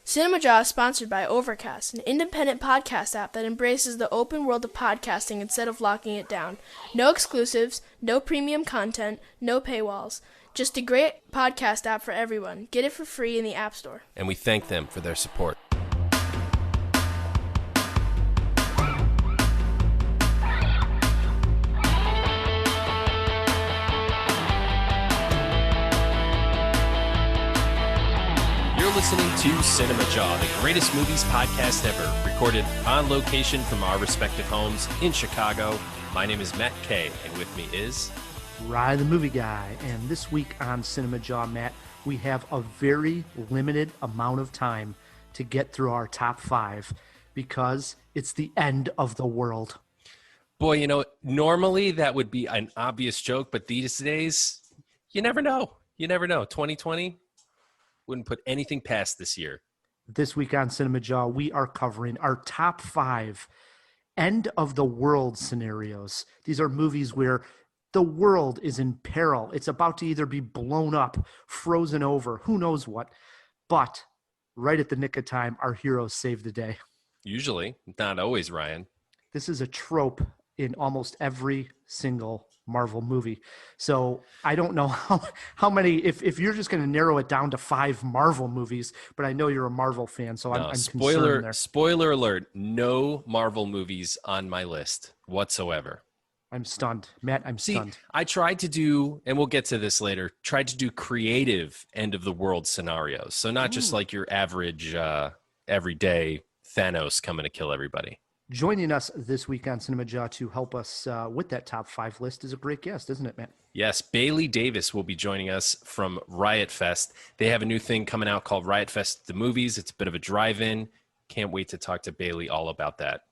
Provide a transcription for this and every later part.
CinemaJaw is sponsored by Overcast, an independent podcast app that embraces the open world of podcasting instead of locking it down. No exclusives, no premium content, no paywalls. Just a great podcast app for everyone. Get it for free in the App Store. And we thank them for their support. Listening to CinemaJaw, the greatest movies podcast ever, recorded on location from our respective homes in Chicago. My name is Matt Kay, and with me is Rye the Movie Guy. And this week on CinemaJaw, Matt, we have a very limited amount of time to get through our top five because it's the end of the world. Boy, you know, normally that would be an obvious joke, but these days, you never know. You never know. 2020 wouldn't put anything past this year. This week on CinemaJaw, we are covering our top five end of the world scenarios. These are movies where the world is in peril. It's about to either be blown up, frozen over, who knows what. But right at the nick of time, our heroes save the day. Usually, not always, Ryan. This is a trope in almost every single Marvel movie. So I don't know how many, if you're just going to narrow it down to five Marvel movies, but I know you're a Marvel fan, so I'm concerned there. Spoiler alert, no Marvel movies on my list whatsoever. I'm stunned. Matt, I'm stunned. I tried to do, and we'll get to this later, tried to do creative end of the world scenarios. So not just like your average, everyday Thanos coming to kill everybody. Joining us this week on CinemaJaw to help us with that top five list is a great guest, isn't it, Matt? Yes, Bailey Davis will be joining us from Riot Fest. They have a new thing coming out called Riot Fest the Movies. It's a bit of a drive-in. Can't wait to talk to Bailey all about that.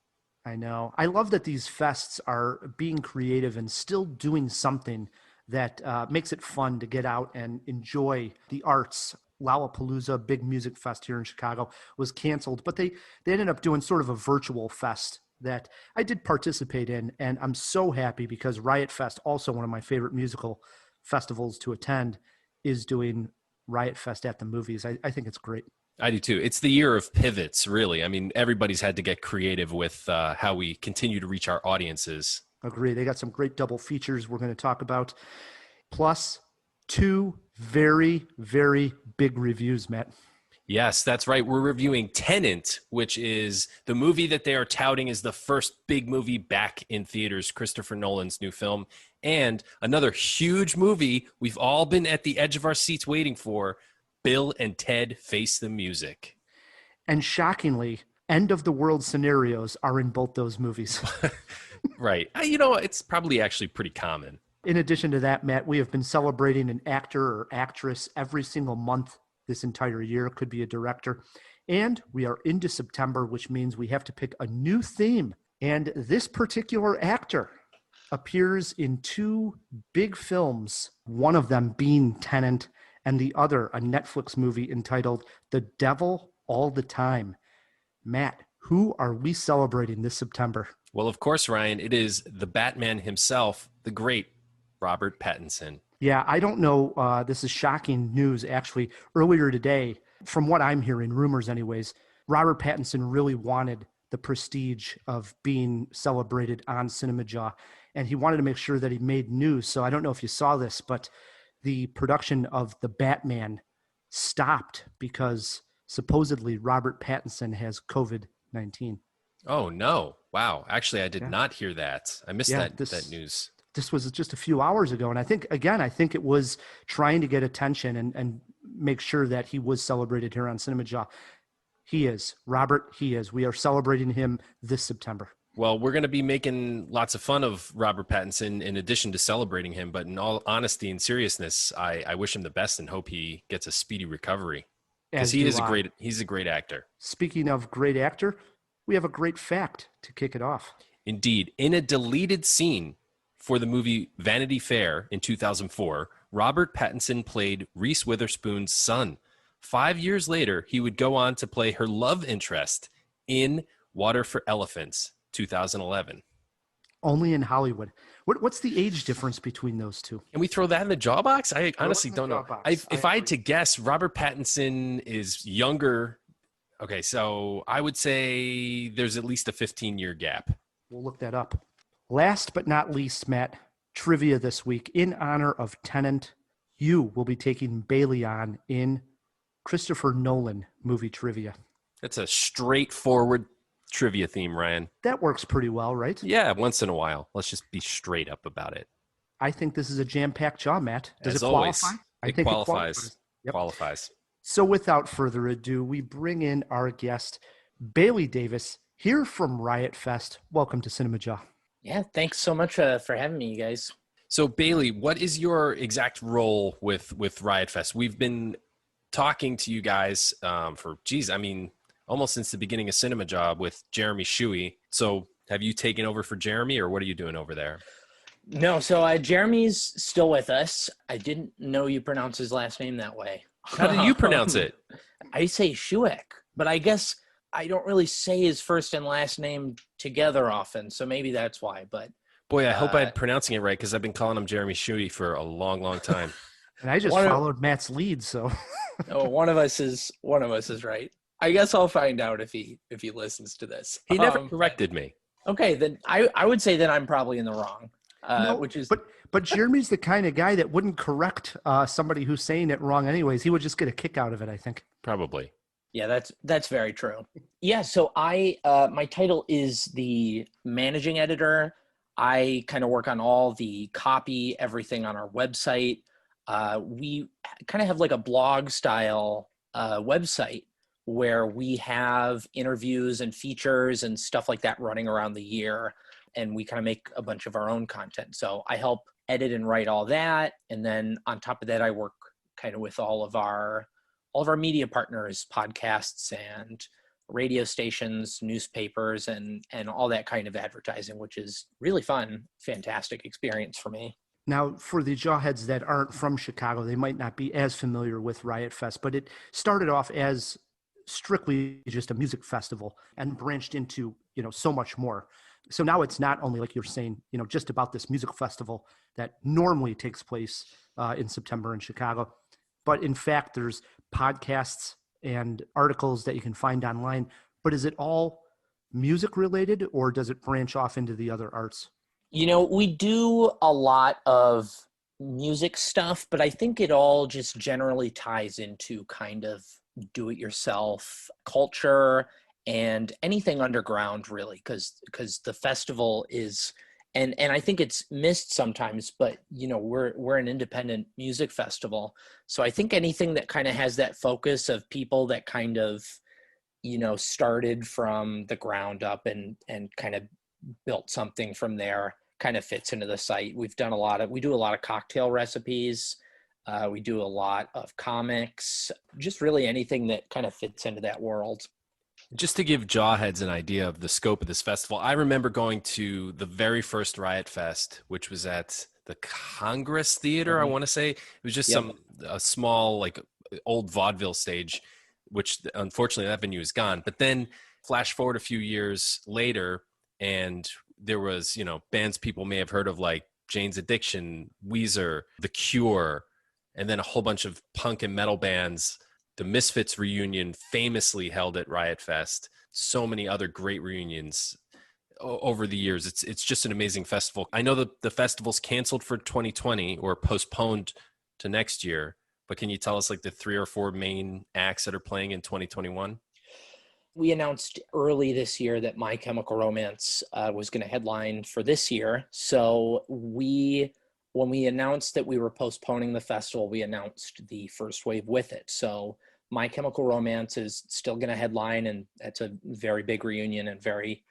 I know. I love that these fests are being creative and still doing something that makes it fun to get out and enjoy the arts. Lollapalooza, big music fest here in Chicago, was canceled, but they ended up doing sort of a virtual fest that I did participate in, and I'm so happy because Riot Fest, also one of my favorite musical festivals to attend, is doing Riot Fest at the movies. I think it's great. I do too. It's the year of pivots, really. I mean, everybody's had to get creative with how we continue to reach our audiences. Agree. They got some great double features we're going to talk about, plus two very, very big reviews, Matt. Yes, that's right. We're reviewing Tenet, which is the movie that they are touting as the first big movie back in theaters, Christopher Nolan's new film, and another huge movie we've all been at the edge of our seats waiting for, Bill and Ted Face the Music. And shockingly, end of the world scenarios are in both those movies. Right. You know, it's probably actually pretty common. In addition to that, Matt, we have been celebrating an actor or actress every single month this entire year. It could be a director. And we are into September, which means we have to pick a new theme. And this particular actor appears in two big films, one of them being Tenet, and the other a Netflix movie entitled The Devil All the Time. Matt, who are we celebrating this September? Well, of course, Ryan, it is the Batman himself, the great Robert Pattinson. Yeah, I don't know. This is shocking news, actually. Earlier today, from what I'm hearing, rumors anyways, Robert Pattinson really wanted the prestige of being celebrated on CinemaJaw, and he wanted to make sure that he made news. So I don't know if you saw this, but the production of The Batman stopped because supposedly Robert Pattinson has COVID-19. Oh, no. Wow. Actually, I did not hear that. I missed that news. This was just a few hours ago. And I think it was trying to get attention and make sure that he was celebrated here on CinemaJaw. He is. Robert, he is. We are celebrating him this September. Well, we're going to be making lots of fun of Robert Pattinson in addition to celebrating him. But in all honesty and seriousness, I wish him the best and hope he gets a speedy recovery. Because he's a great actor. Speaking of great actor, we have a great fact to kick it off. Indeed. In a deleted scene for the movie Vanity Fair in 2004, Robert Pattinson played Reese Witherspoon's son. 5 years later, he would go on to play her love interest in Water for Elephants, 2011. Only in Hollywood. What's the age difference between those two? Can we throw that in the jaw box? I honestly don't know. If I had to guess, Robert Pattinson is younger Okay, so I would say there's at least a 15-year gap. We'll look that up. Last but not least, Matt, trivia this week. In honor of Tenet, you will be taking Bailey on in Christopher Nolan movie trivia. That's a straightforward trivia theme, Ryan. That works pretty well, right? Yeah, once in a while. Let's just be straight up about it. I think this is a jam-packed jaw, Matt. Does As it qualify? always, I it think qualifies. It qualifies. Yep. Qualifies. So without further ado, we bring in our guest, Bailey Davis, here from Riot Fest. Welcome to CinemaJaw. Yeah, thanks so much for having me, you guys. So Bailey, what is your exact role with Riot Fest? We've been talking to you guys for, almost since the beginning of CinemaJaw with Jeremy Shuey. So have you taken over for Jeremy, or what are you doing over there? No, so Jeremy's still with us. I didn't know you pronounce his last name that way. How do you pronounce it? I say Shuek, but I guess I don't really say his first and last name together often, so maybe that's why. But boy, I hope I'm pronouncing it right, because I've been calling him Jeremy Shuey for a long, long time. And I just followed Matt's lead, so one of us is right. I guess I'll find out if he listens to this. He never corrected me. Okay, then I would say that I'm probably in the wrong. But Jeremy's the kind of guy that wouldn't correct somebody who's saying it wrong anyways. He would just get a kick out of it, I think. Probably. Yeah, that's very true. Yeah, so my title is the managing editor. I kind of work on all the copy, everything on our website. We kind of have like a blog style website where we have interviews and features and stuff like that running around the year. And we kind of make a bunch of our own content. So I help edit and write all that. And then on top of that, I work kind of with all of our media partners, podcasts and radio stations, newspapers, and all that kind of advertising, which is really fun, fantastic experience for me. Now, for the jawheads that aren't from Chicago, they might not be as familiar with Riot Fest, but it started off as strictly just a music festival and branched into, so much more. So now it's not only, like you're saying, just about this music festival that normally takes place in September in Chicago, but in fact, there's podcasts and articles that you can find online. But is it all music related, or does it branch off into the other arts? We do a lot of music stuff, but I think it all just generally ties into kind of do-it-yourself culture and anything underground, really, because the festival is, and I think it's missed sometimes, but we're an independent music festival, so I think anything that kind of has that focus of people that kind of started from the ground up and kind of built something from there kind of fits into the site. We do a lot of cocktail recipes. We do a lot of comics, just really anything that kind of fits into that world. Just to give jawheads an idea of the scope of this festival, I remember going to the very first Riot Fest, which was at the Congress Theater, I want to say. It was just a small, like, old vaudeville stage, which unfortunately that venue is gone. But then flash forward a few years later, and there was, bands people may have heard of, like Jane's Addiction, Weezer, The Cure, and then a whole bunch of punk and metal bands. The Misfits reunion famously held at Riot Fest. So many other great reunions over the years. It's just an amazing festival. I know that the festival's canceled for 2020 or postponed to next year, but can you tell us like the 3 or 4 main acts that are playing in 2021? We announced early this year that My Chemical Romance was going to headline for this year. So when we announced that we were postponing the festival, we announced the first wave with it. So My Chemical Romance is still going to headline, and that's a very big reunion and very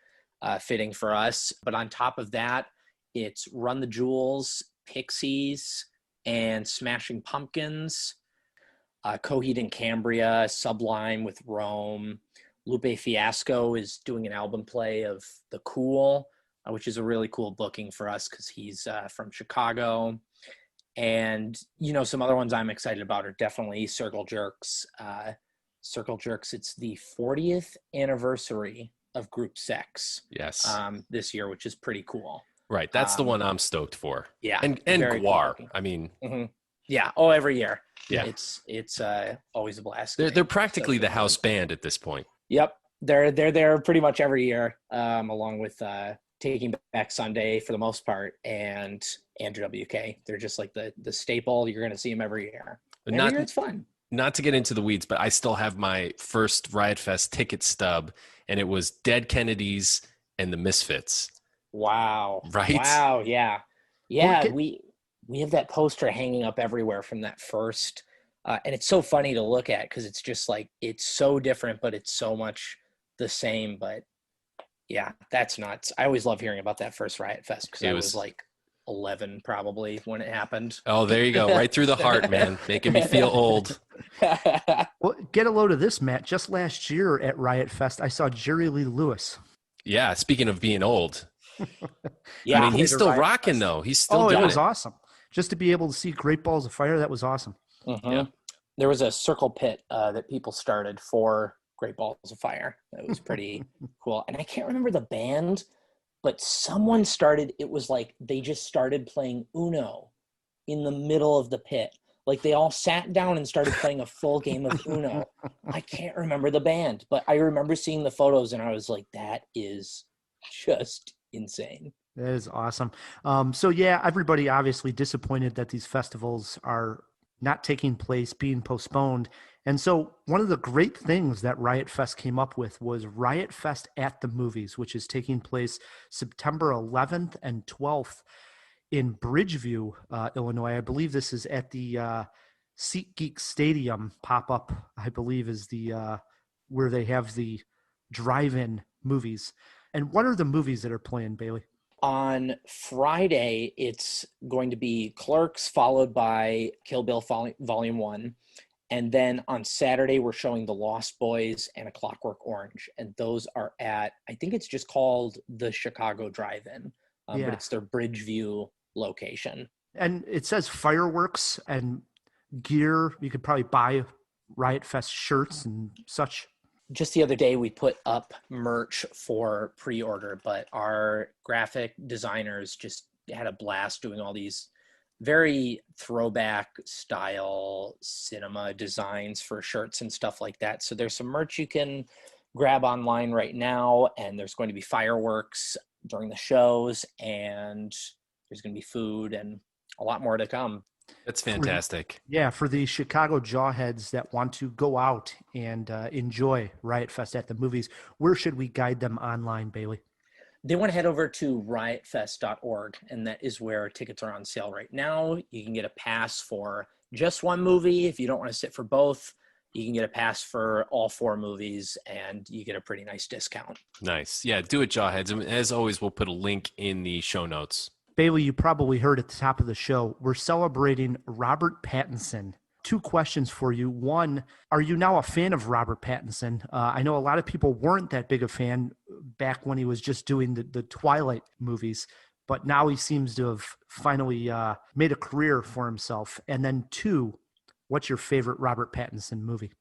fitting for us. But on top of that, it's Run the Jewels, Pixies, and Smashing Pumpkins, Coheed and Cambria, Sublime with Rome. Lupe Fiasco is doing an album play of The Cool, which is a really cool booking for us because he's from Chicago. And, some other ones I'm excited about are definitely Circle Jerks. Circle Jerks, it's the 40th anniversary of Group Sex. Yes. This year, which is pretty cool. Right. That's the one I'm stoked for. Yeah. And Guar. Cool. I mean. Mm-hmm. Yeah. Oh, every year. Yeah. It's always a blast. They're practically the house band at this point. Yep. They're there pretty much every year, along with Taking Back Sunday for the most part, and Andrew WK. They're just like the staple. You're going to see them every year. And every year it's fun. Not to get into the weeds, but I still have my first Riot Fest ticket stub, and it was Dead Kennedys and the Misfits. Wow. Right? Wow. Yeah. Yeah. We have that poster hanging up everywhere from that first. And it's so funny to look at because it's just like, it's so different, but it's so much the same. But yeah, that's nuts. I always love hearing about that first Riot Fest because I was like 11 probably when it happened. Oh, there you go. Right through the heart, man. Making me feel old. Well, get a load of this, Matt. Just last year at Riot Fest, I saw Jerry Lee Lewis. Yeah, speaking of being old. Yeah, I mean, he's still rocking, though. He's still doing it. It was awesome. Just to be able to see Great Balls of Fire, that was awesome. Mm-hmm. Yeah. There was a circle pit that people started for Great Balls of Fire. That was pretty cool. And I can't remember the band, but someone started, it was like they just started playing Uno in the middle of the pit. Like they all sat down and started playing a full game of Uno. I can't remember the band, but I remember seeing the photos and I was like, that is just insane. That is awesome. So yeah, everybody obviously disappointed that these festivals are not taking place, being postponed. And so one of the great things that Riot Fest came up with was Riot Fest at the Movies, which is taking place September 11th and 12th in Bridgeview, Illinois. I believe this is at the SeatGeek Stadium pop-up, I believe is the where they have the drive-in movies. And what are the movies that are playing, Bailey? On Friday, it's going to be Clerks, followed by Kill Bill Volume 1. And then on Saturday, we're showing The Lost Boys and A Clockwork Orange. And those are at, I think it's just called the Chicago Drive-In. But it's their Bridgeview location. And it says fireworks and gear. You could probably buy Riot Fest shirts and such. Just the other day, we put up merch for pre-order, but our graphic designers just had a blast doing all these very throwback style cinema designs for shirts and stuff like that. So there's some merch you can grab online right now, and there's going to be fireworks during the shows, and there's going to be food and a lot more to come. That's fantastic. For the Chicago jawheads that want to go out and enjoy Riot Fest at the Movies, where should we guide them online, Bailey? They want to head over to riotfest.org, and that is where tickets are on sale right now. You can get a pass for just one movie. If you don't want to sit for both, you can get a pass for all 4 movies, and you get a pretty nice discount. Nice. Yeah, do it, jawheads. And as always, we'll put a link in the show notes. Bailey, you probably heard at the top of the show, we're celebrating Robert Pattinson. 2 questions for you. One, are you now a fan of Robert Pattinson? I know a lot of people weren't that big a fan back when he was just doing the Twilight movies, but now he seems to have finally made a career for himself. And then 2, what's your favorite Robert Pattinson movie?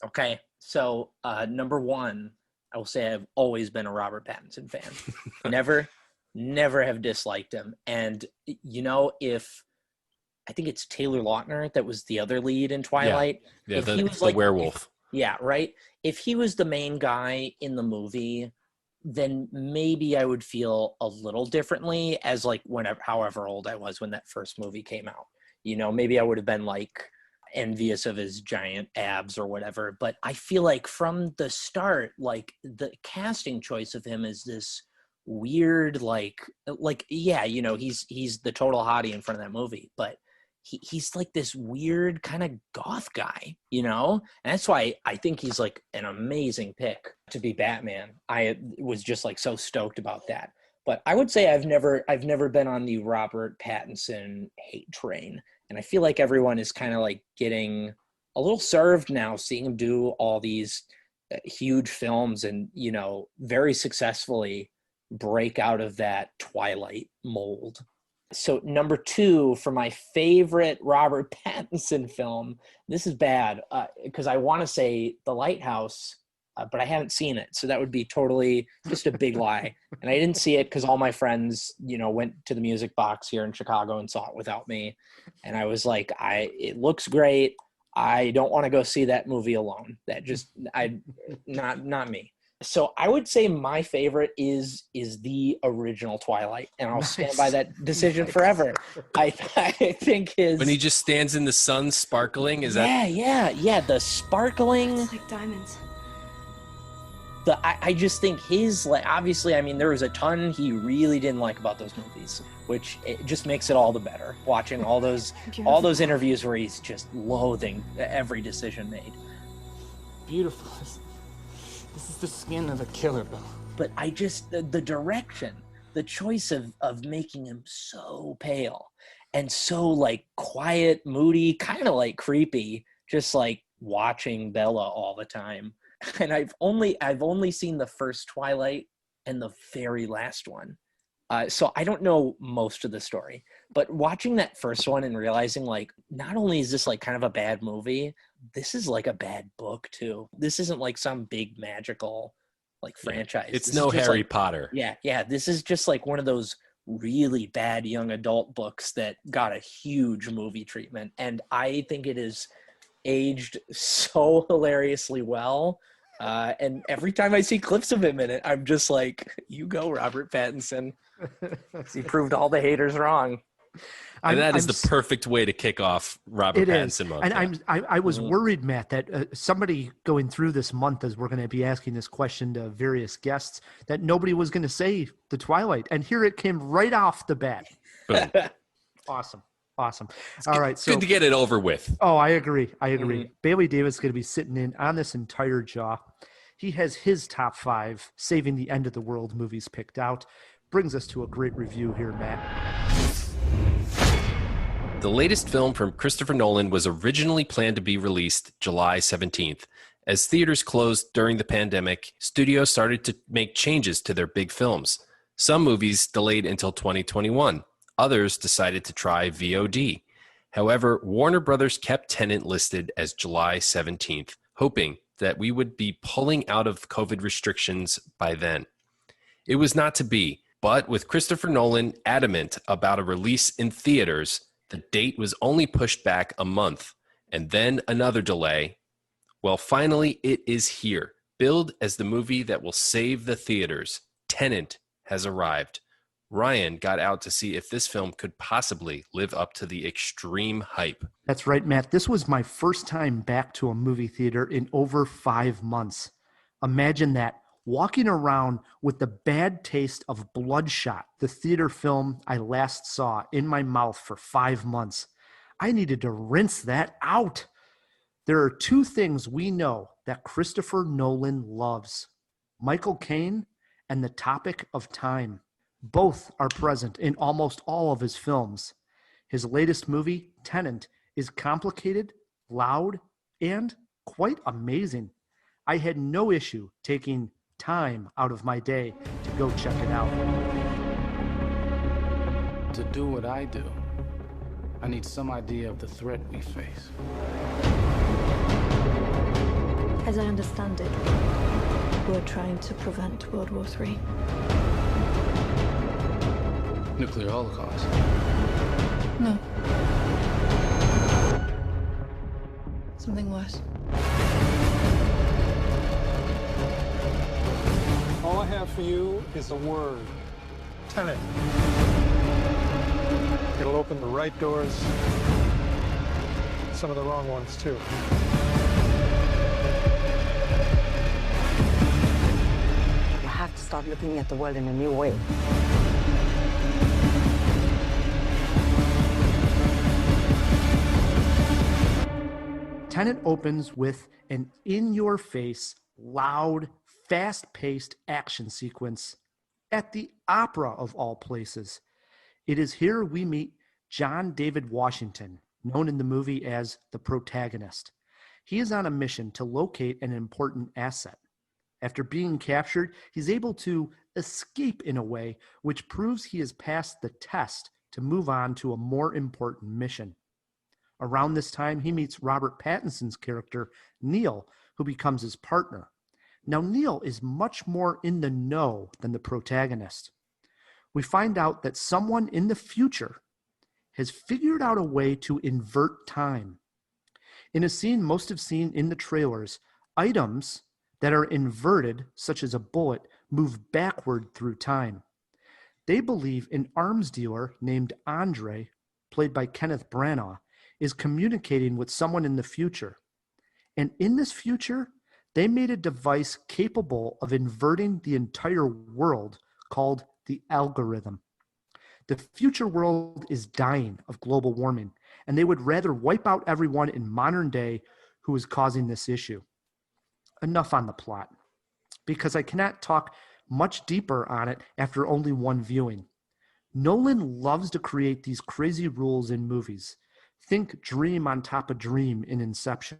Okay, so number 1, I will say I've always been a Robert Pattinson fan. Never have disliked him. And, you know, I think it's Taylor Lautner that was the other lead in Twilight. Yeah, the werewolf. Right. If he was the main guy in the movie, then maybe I would feel a little differently as like however old I was when that first movie came out. You know, maybe I would have been like envious of his giant abs or whatever. But I feel like from the start, like the casting choice of him is this weird, like yeah, you know, he's the total hottie in front of that movie, but he's like this weird kind of goth guy, you know, and that's why I think he's like an amazing pick to be Batman. I was just like so stoked about that. But I would say I've never been on the Robert Pattinson hate train, and I feel like everyone is kind of like getting a little served now, seeing him do all these huge films and, you know, very successfully break out of that Twilight mold. So number 2 for my favorite Robert Pattinson film, this is bad because I want to say The Lighthouse, but I haven't seen it. So that would be totally just a big lie. And I didn't see it because all my friends, you know, went to the Music Box here in Chicago and saw it without me. And I was like, it looks great. I don't want to go see that movie alone. That just not me. So I would say my favorite is the original Twilight, and I'll stand by that decision forever. I think his, when he just stands in the sun sparkling, is that? Yeah, the sparkling. It's like diamonds. I just think his, like, obviously, I mean, there was a ton he really didn't like about those movies, which it just makes it all the better. Watching all those interviews where he's just loathing every decision made. Beautiful. This is the skin of a killer, Bill. But I just, the direction, the choice of making him so pale and so, like, quiet, moody, kind of like creepy, just like watching Bella all the time. And I've only seen the first Twilight and the very last one. So I don't know most of the story, but watching that first one and realizing, like, not only is this like kind of a bad movie, this is like a bad book too. This isn't like some big magical like franchise. It's no Harry Potter. Yeah. This is just like one of those really bad young adult books that got a huge movie treatment. And I think it is aged so hilariously well. And every time I see clips of him in it, I'm just like, you go, Robert Pattinson. He proved all the haters wrong. And that is the perfect way to kick off Robert Pattinson month. And I was worried, Matt, that somebody going through this month, as we're going to be asking this question to various guests, that nobody was going to say the Twilight. And here it came right off the bat. Awesome. All right. So good to get it over with. Oh, I agree. Mm-hmm. Bailey Davis is going to be sitting in on this entire jaw. He has his top 5 saving the end of the world movies picked out. Brings us to a great review here, Matt. The latest film from Christopher Nolan was originally planned to be released July 17th. As theaters closed during the pandemic, studios started to make changes to their big films. Some movies delayed until 2021. Others decided to try VOD. However, Warner Brothers kept Tenet listed as July 17th, hoping that we would be pulling out of COVID restrictions by then. It was not to be, but with Christopher Nolan adamant about a release in theaters, the date was only pushed back a month, and then another delay. Well, finally, it is here. Billed as the movie that will save the theaters, Tenet has arrived. Ryan got out to see if this film could possibly live up to the extreme hype. That's right, Matt. This was my first time back to a movie theater in over 5 months. Imagine that, walking around with the bad taste of Bloodshot, the theater film I last saw, in my mouth for 5 months. I needed to rinse that out. There are 2 things we know that Christopher Nolan loves: Michael Caine and the topic of time. Both are present in almost all of his films. His latest movie, Tenet, is complicated, loud, and quite amazing. I had no issue taking time out of my day to go check it out. To do what I do, I need some idea of the threat we face. As I understand it, we're trying to prevent World War III. Nuclear holocaust. No. Something worse. All I have for you is a word. Tenet. It'll open the right doors, some of the wrong ones too. You have to start looking at the world in a new way. Tenet opens with an in-your-face, loud, fast-paced action sequence at the opera of all places. It is here we meet John David Washington, known in the movie as the protagonist. He is on a mission to locate an important asset. After being captured, he's able to escape in a way which proves he has passed the test to move on to a more important mission. Around this time, he meets Robert Pattinson's character, Neil, who becomes his partner. Now, Neil is much more in the know than the protagonist. We find out that someone in the future has figured out a way to invert time. In a scene most have seen in the trailers, items that are inverted, such as a bullet, move backward through time. They believe an arms dealer named Andre, played by Kenneth Branagh, is communicating with someone in the future. And in this future, they made a device capable of inverting the entire world called the algorithm. The future world is dying of global warming, and they would rather wipe out everyone in modern day who is causing this issue. Enough on the plot, because I cannot talk much deeper on it after only one viewing. Nolan loves to create these crazy rules in movies. Think dream on top of dream in Inception.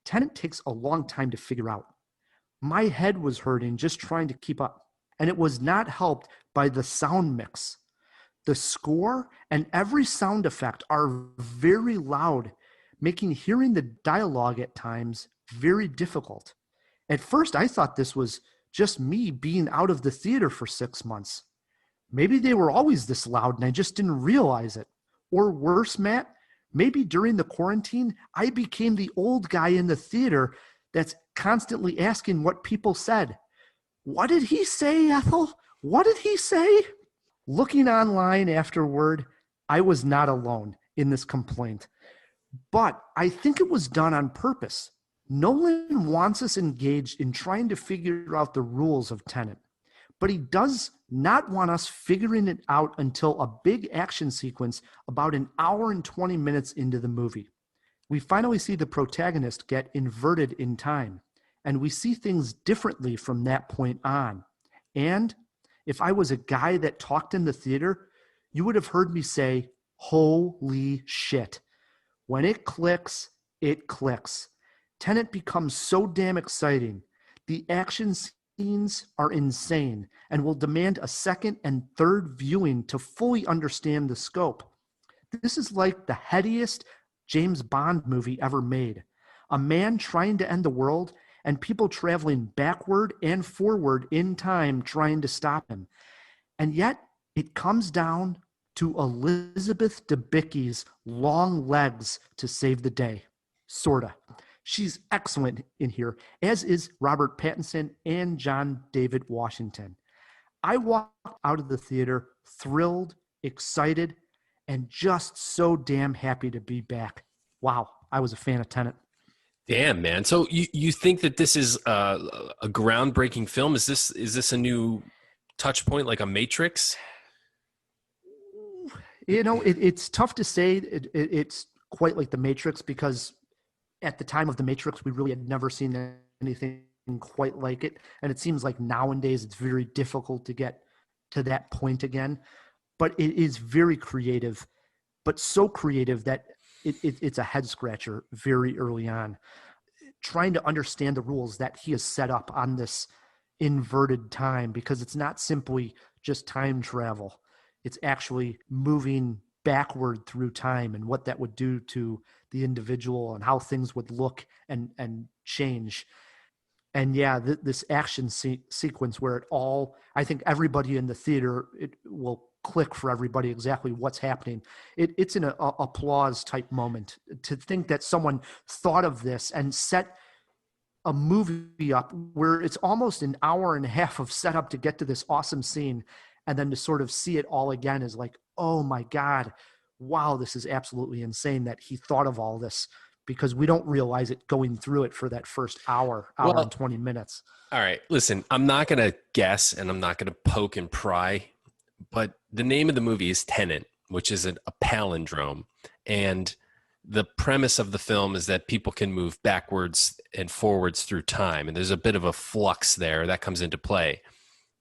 Tenet takes a long time to figure out. My head was hurting just trying to keep up, and it was not helped by the sound mix. The score and every sound effect are very loud, making hearing the dialogue at times very difficult. At first, I thought this was just me being out of the theater for 6 months. Maybe they were always this loud and I just didn't realize it. Or worse, Matt, maybe during the quarantine, I became the old guy in the theater that's constantly asking what people said. What did he say, Ethel? What did he say? Looking online afterward, I was not alone in this complaint. But I think it was done on purpose. Nolan wants us engaged in trying to figure out the rules of Tenet, but he does not want us figuring it out until a big action sequence about an hour and 20 minutes into the movie. We finally see the protagonist get inverted in time, and we see things differently from that point on. And if I was a guy that talked in the theater, you would have heard me say, holy shit. When it clicks, it clicks. Tenet becomes so damn exciting. The action scenes are insane and will demand a second and third viewing to fully understand the scope. This is like the headiest James Bond movie ever made. A man trying to end the world and people traveling backward and forward in time trying to stop him. And yet it comes down to Elizabeth Debicki's long legs to save the day. Sorta. She's excellent in here, as is Robert Pattinson and John David Washington. I walked out of the theater thrilled, excited, and just so damn happy to be back. Wow, I was a fan of Tenet. Damn, man. So you think that this is a groundbreaking film? Is this a new touch point, like a Matrix? You know, it's tough to say it's quite like the Matrix, because at the time of the Matrix, we really had never seen anything quite like it. And it seems like nowadays it's very difficult to get to that point again. But it is very creative, but so creative that it's a head scratcher very early on. Trying to understand the rules that he has set up on this inverted time, because it's not simply just time travel. It's actually moving backward through time and what that would do to the individual and how things would look and change. And yeah, this action sequence where it all, I think everybody in the theater, it will click for everybody exactly what's happening. It's an applause type moment to think that someone thought of this and set a movie up where it's almost an hour and a half of setup to get to this awesome scene. And then to sort of see it all again is like, oh my God, wow, this is absolutely insane that he thought of all this, because we don't realize it going through it for that first hour and 20 minutes. All right, listen, I'm not going to guess and I'm not going to poke and pry, but the name of the movie is Tenet, which is a palindrome. And the premise of the film is that people can move backwards and forwards through time. And there's a bit of a flux there that comes into play.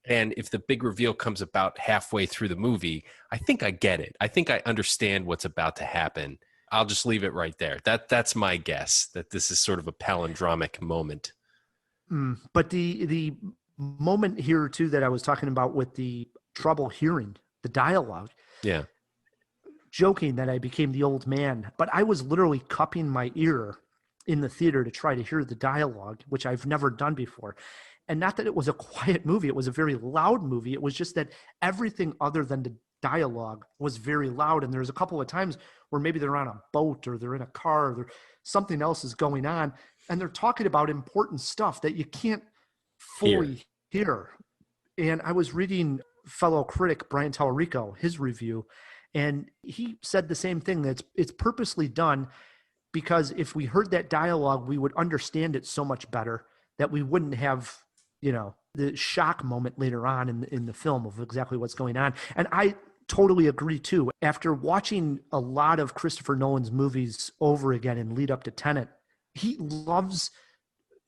And if the big reveal comes about halfway through the movie, I think I get it. I think I understand what's about to happen. I'll just leave it right there. That's my guess, that this is sort of a palindromic moment. But the moment here, too, that I was talking about with the trouble hearing the dialogue. Yeah. Joking that I became the old man, but I was literally cupping my ear in the theater to try to hear the dialogue, which I've never done before. And not that it was a quiet movie. It was a very loud movie. It was just that everything other than the dialogue was very loud. And there's a couple of times where maybe they're on a boat or they're in a car, or something else is going on, and they're talking about important stuff that you can't fully hear. And I was reading fellow critic Brian Tallarico, his review, and he said the same thing, that it's purposely done because if we heard that dialogue, we would understand it so much better that we wouldn't have, the shock moment later on in the film of exactly what's going on. And I totally agree too. After watching a lot of Christopher Nolan's movies over again and lead up to Tenet, he loves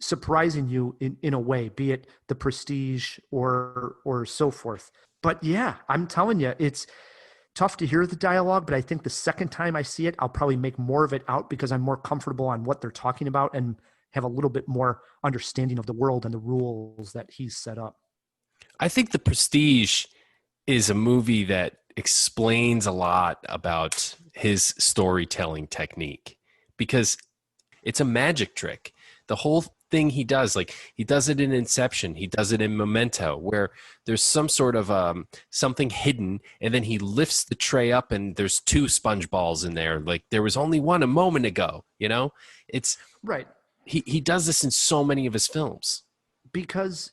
surprising you in a way, be it The Prestige or so forth. But yeah, I'm telling you, it's tough to hear the dialogue, but I think the second time I see it, I'll probably make more of it out because I'm more comfortable on what they're talking about and have a little bit more understanding of the world and the rules that he's set up. I think The Prestige is a movie that explains a lot about his storytelling technique because it's a magic trick. The whole thing he does, like he does it in Inception, he does it in Memento, where there's some sort of something hidden, and then he lifts the tray up and there's 2 sponge balls in there. Like there was only one a moment ago, It's right. He does this in so many of his films. Because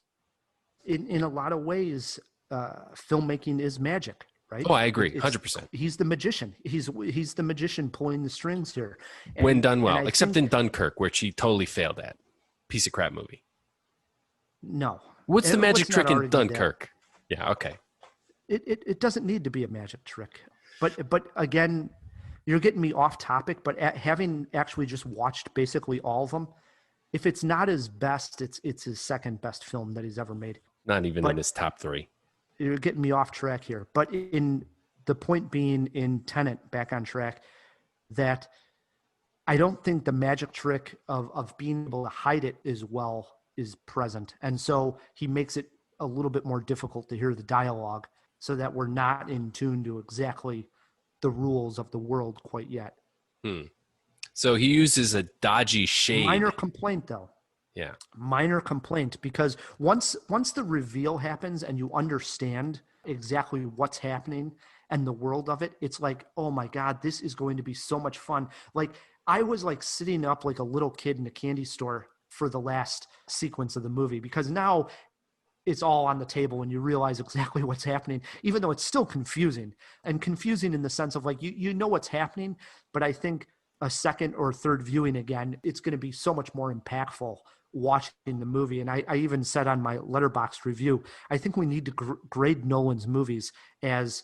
in a lot of ways, filmmaking is magic, right? Oh, I agree, 100%. He's the magician. He's the magician pulling the strings here. When done well, except in Dunkirk, which he totally failed at. Piece of crap movie. No. What's the magic trick in Dunkirk? Yeah, okay. It doesn't need to be a magic trick. But again, you're getting me off topic, but having actually just watched basically all of them, if it's not his best, it's his second best film that he's ever made. Not even in his top 3. You're getting me off track here. But in the point being in Tenet, back on track, that I don't think the magic trick of being able to hide it as well is present. And so he makes it a little bit more difficult to hear the dialogue so that we're not in tune to exactly the rules of the world quite yet. So he uses a dodgy shade. Minor complaint, though. Yeah. Minor complaint, because once the reveal happens and you understand exactly what's happening and the world of it, it's like, oh my God, this is going to be so much fun. Like I was like sitting up like a little kid in a candy store for the last sequence of the movie, because now it's all on the table and you realize exactly what's happening, even though it's still confusing, and confusing in the sense of like, you know what's happening, but I think a second or third viewing again, it's going to be so much more impactful watching the movie. And I even said on my Letterboxd review, I think we need to grade Nolan's movies as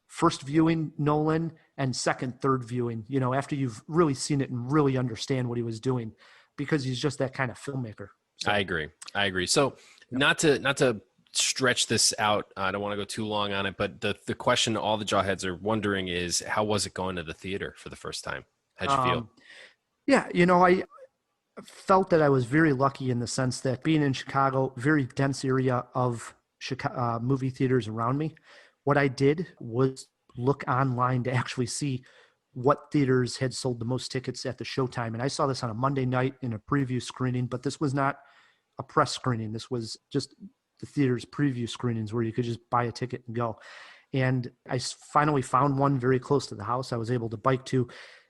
first viewing Nolan and second, third viewing, after you've really seen it and really understand what he was doing, because he's just that kind of filmmaker. So, I agree. So not to stretch this out, I don't want to go too long on it, but the question all the jawheads are wondering is, how was it going to the theater for the first time? How'd you feel? Yeah, I felt that I was very lucky in the sense that being in Chicago, very dense area of movie theaters around me, what I did was look online to actually see what theaters had sold the most tickets at the showtime. And I saw this on a Monday night in a preview screening, but this was not a press screening. This was just the theater's preview screenings where you could just buy a ticket and go. And I finally found one very close to the house I was able to bike to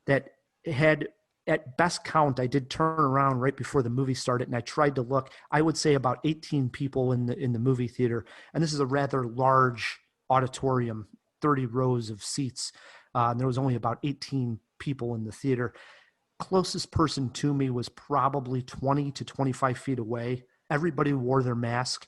that had, at best count, I did turn around right before the movie started and I tried to look. I would say about 18 people in the movie theater. And this is a rather large auditorium, 30 rows of seats. And there was only about 18 people in the theater. Closest person to me was probably 20 to 25 feet away. Everybody wore their mask.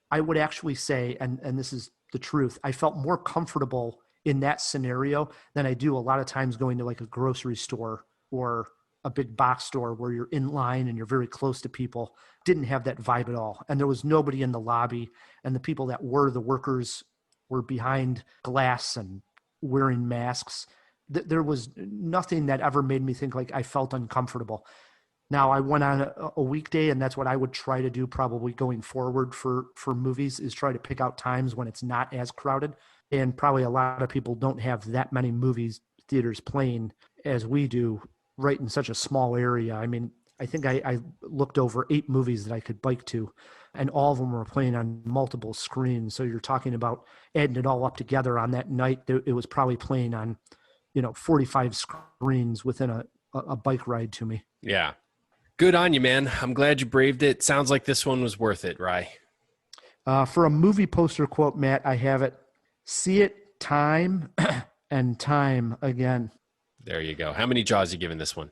I would actually say, and this is the truth, I felt more comfortable in that scenario than I do a lot of times going to like a grocery store or a big box store where you're in line and you're very close to people. Didn't have that vibe at all. And there was nobody in the lobby, and the people that were the workers were behind glass and wearing masks. There was nothing that ever made me think like I felt uncomfortable. Now, I went on a weekday, and that's what I would try to do probably going forward for movies, is try to pick out times when it's not as crowded. And probably a lot of people don't have that many movies theaters playing as we do right in such a small area. I mean, I think I looked over 8 movies that I could bike to, and all of them were playing on multiple screens. So you're talking about adding it all up together on that night. It was probably playing on, 45 screens within a a bike ride to me. Yeah. Good on you, man. I'm glad you braved it. Sounds like this one was worth it, Rye. For a movie poster quote, Matt, I have it. See it time and time again. There you go. How many jaws are you giving this one?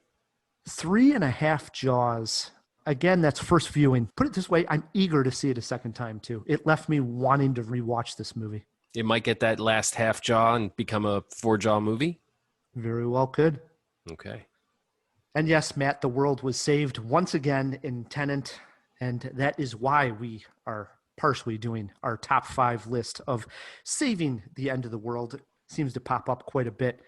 3.5 jaws. Again, that's first viewing. Put it this way, I'm eager to see it a second time, too. It left me wanting to rewatch this movie. It might get that last half jaw and become a 4-jaw movie? Very well could. Okay. And yes, Matt, the world was saved once again in Tenet, and that is why we are partially doing our top 5 list of saving the end of the world. It seems to pop up quite a bit.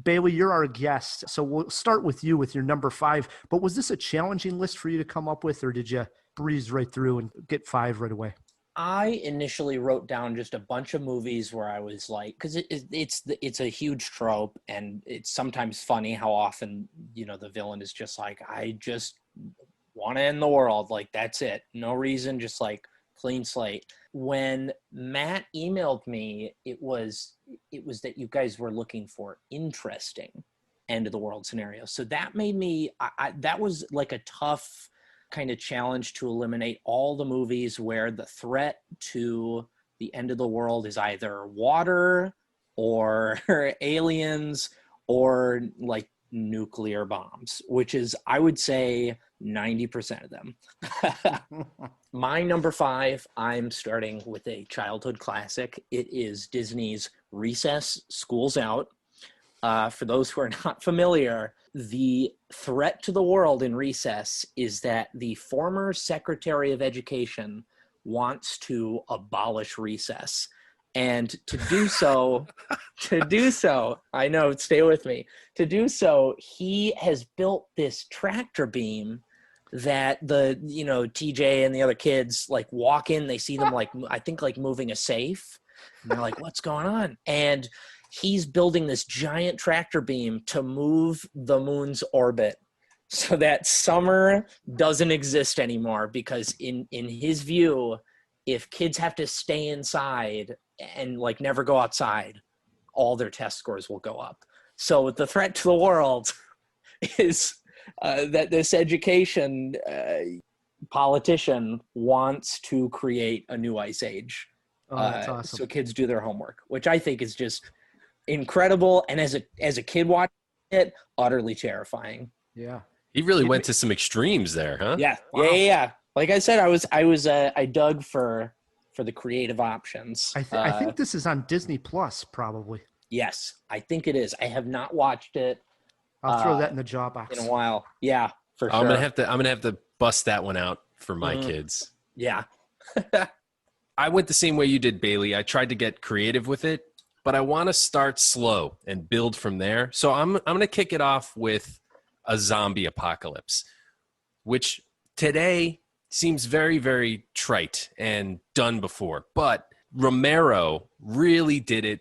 Bailey, you're our guest, so we'll start with you with your number 5. But was this a challenging list for you to come up with, or did you breeze right through and get 5 right away? I initially wrote down just a bunch of movies where I was like, because it's a huge trope, and it's sometimes funny how often, the villain is just like, I just want to end the world. Like, that's it. No reason, just like clean slate. When Matt emailed me, it was that you guys were looking for interesting end of the world scenarios. So that made me, that was like a tough kind of challenge to eliminate all the movies where the threat to the end of the world is either water or aliens or like nuclear bombs, which is, I would say, 90% of them. My number 5, I'm starting with a childhood classic. It is Disney's Recess, School's Out. For those who are not familiar, the threat to the world in Recess is that the former Secretary of Education wants to abolish recess. And to do so, I know, stay with me. To do so, he has built this tractor beam that the, TJ and the other kids like walk in, they see them like, I think like moving a safe. And they're like, what's going on? And he's building this giant tractor beam to move the moon's orbit so that summer doesn't exist anymore, because in his view, if kids have to stay inside and like never go outside, all their test scores will go up. So the threat to the world is that this education politician wants to create a new ice age. That's awesome. So kids do their homework, which I think is just incredible. And as a kid watching it, utterly terrifying. Yeah. He really went to some extremes there, huh? Yeah. Wow. Yeah. Like I said, I dug for the creative options. I think this is on Disney Plus, probably. Yes, I think it is. I have not watched it. I'll throw that in the jaw box in a while. Yeah, for sure. I'm gonna have to bust that one out for my kids. Yeah. I went the same way you did, Bailey. I tried to get creative with it, but I want to start slow and build from there. So I'm gonna kick it off with a zombie apocalypse, which today seems very, very trite and done before. But Romero really did it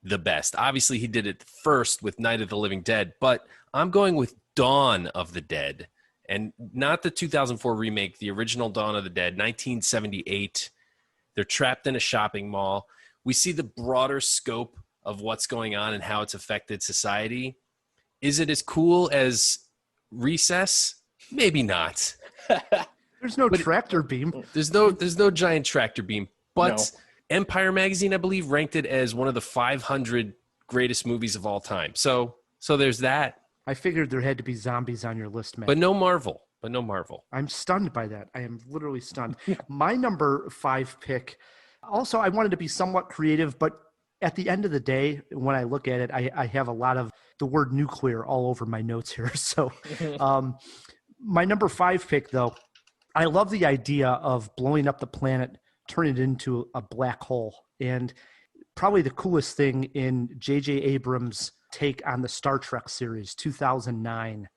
the best. Obviously, he did it first with Night of the Living Dead, but I'm going with Dawn of the Dead. And not the 2004 remake, the original Dawn of the Dead, 1978. They're trapped in a shopping mall. We see the broader scope of what's going on and how it's affected society. Is it as cool as Recess? Maybe not. There's no tractor beam. There's no giant tractor beam. But No. Empire Magazine, I believe, ranked it as one of the 500 greatest movies of all time. So there's that. I figured there had to be zombies on your list, man. But no Marvel. I'm stunned by that. I am literally stunned. My number 5 pick, also, I wanted to be somewhat creative, but at the end of the day, when I look at it, I have a lot of the word nuclear all over my notes here. So my number 5 pick, though, I love the idea of blowing up the planet, turning it into a black hole. And probably the coolest thing in J.J. Abrams' take on the Star Trek series, 2009,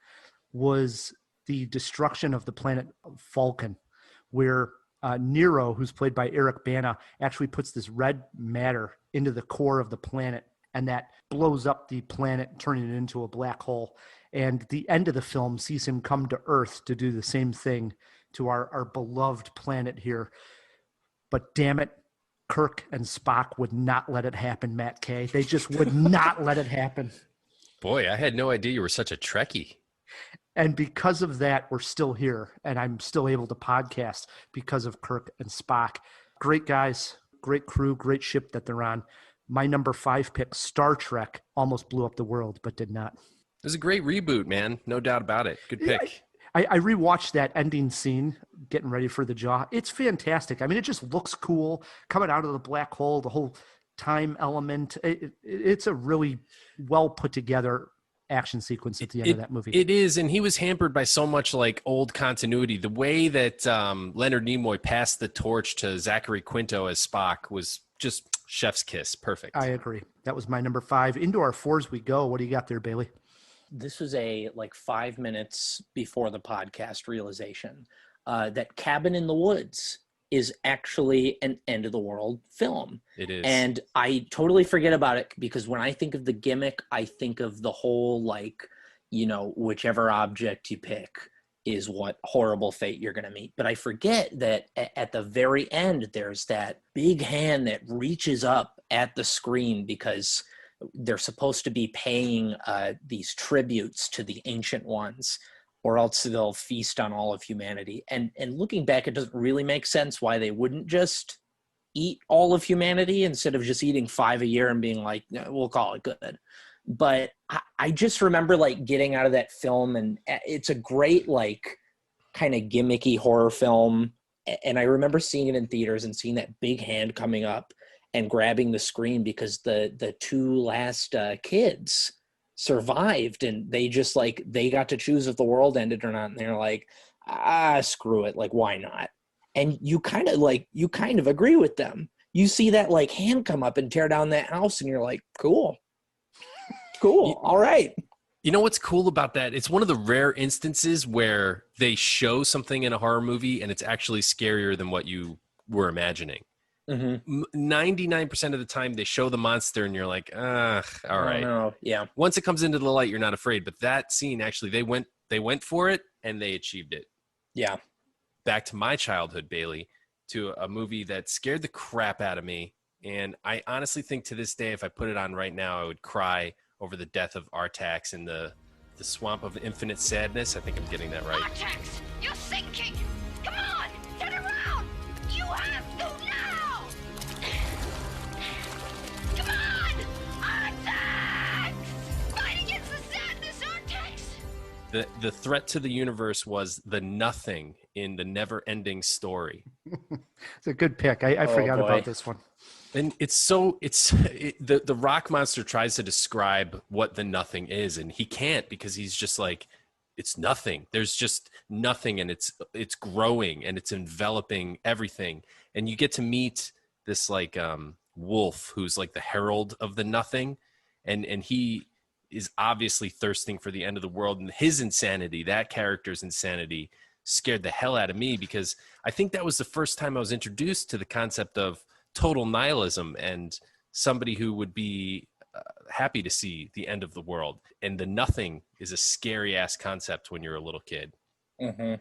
was the destruction of the planet Vulcan, where Nero, who's played by Eric Bana, actually puts this red matter into the core of the planet, and that blows up the planet, turning it into a black hole. And the end of the film sees him come to Earth to do the same thing to our beloved planet here. But damn it, Kirk and Spock would not let it happen, Matt Kay. They just would not let it happen. Boy, I had no idea you were such a Trekkie. And because of that, we're still here, and I'm still able to podcast because of Kirk and Spock. Great guys, great crew, great ship that they're on. My number 5 pick, Star Trek, almost blew up the world, but did not. It was a great reboot, man. No doubt about it. Good pick. I rewatched that ending scene, getting ready for the Jaw. It's fantastic. I mean, it just looks cool coming out of the black hole, the whole time element. It's a really well put together action sequence at the end of that movie. It is, and he was hampered by so much like old continuity. The way that Leonard Nimoy passed the torch to Zachary Quinto as Spock was just chef's kiss. Perfect. I agree. That was my number 5. Into our 4s we go. What do you got there, Bailey? This was a 5 minutes before the podcast realization that Cabin in the Woods is actually an end of the world film. It is. And I totally forget about it because when I think of the gimmick, I think of the whole whichever object you pick is what horrible fate you're going to meet. But I forget that at the very end, there's that big hand that reaches up at the screen because they're supposed to be paying these tributes to the ancient ones, or else they'll feast on all of humanity. And looking back, it doesn't really make sense why they wouldn't just eat all of humanity instead of just eating 5 a year and being like, no, we'll call it good. But I just remember getting out of that film, and it's a great kind of gimmicky horror film. And I remember seeing it in theaters and seeing that big hand coming up and grabbing the screen because the 2 last kids survived, and they just they got to choose if the world ended or not. And they're like, screw it. Why not? And you kind of agree with them. You see that hand come up and tear down that house, and you're like, cool. All right. You know what's cool about that? It's one of the rare instances where they show something in a horror movie and it's actually scarier than what you were imagining. Mm-hmm. 99% of the time they show the monster and you're like, all right. No. Yeah. Once it comes into the light, you're not afraid. But that scene, actually, they went for it and they achieved it. Yeah. Back to my childhood, Bailey, to a movie that scared the crap out of me. And I honestly think to this day, if I put it on right now, I would cry over the death of Artax in the swamp of infinite sadness. I think I'm getting that right. Artax, you're sinking! Come on, turn around! You have to now! Come on! Artax! Fight against the sadness, Artax! The threat to the universe was the nothing in the never-ending story. It's a good pick. I forgot about this one. And the rock monster tries to describe what the nothing is, and he can't because he's just it's nothing. There's just nothing, and it's growing and it's enveloping everything. And you get to meet this wolf who's the herald of the nothing, and he is obviously thirsting for the end of the world. And his insanity, that character's insanity, scared the hell out of me because I think that was the first time I was introduced to the concept of total nihilism and somebody who would be happy to see the end of the world. And the nothing is a scary ass concept when you're a little kid. Mm-hmm.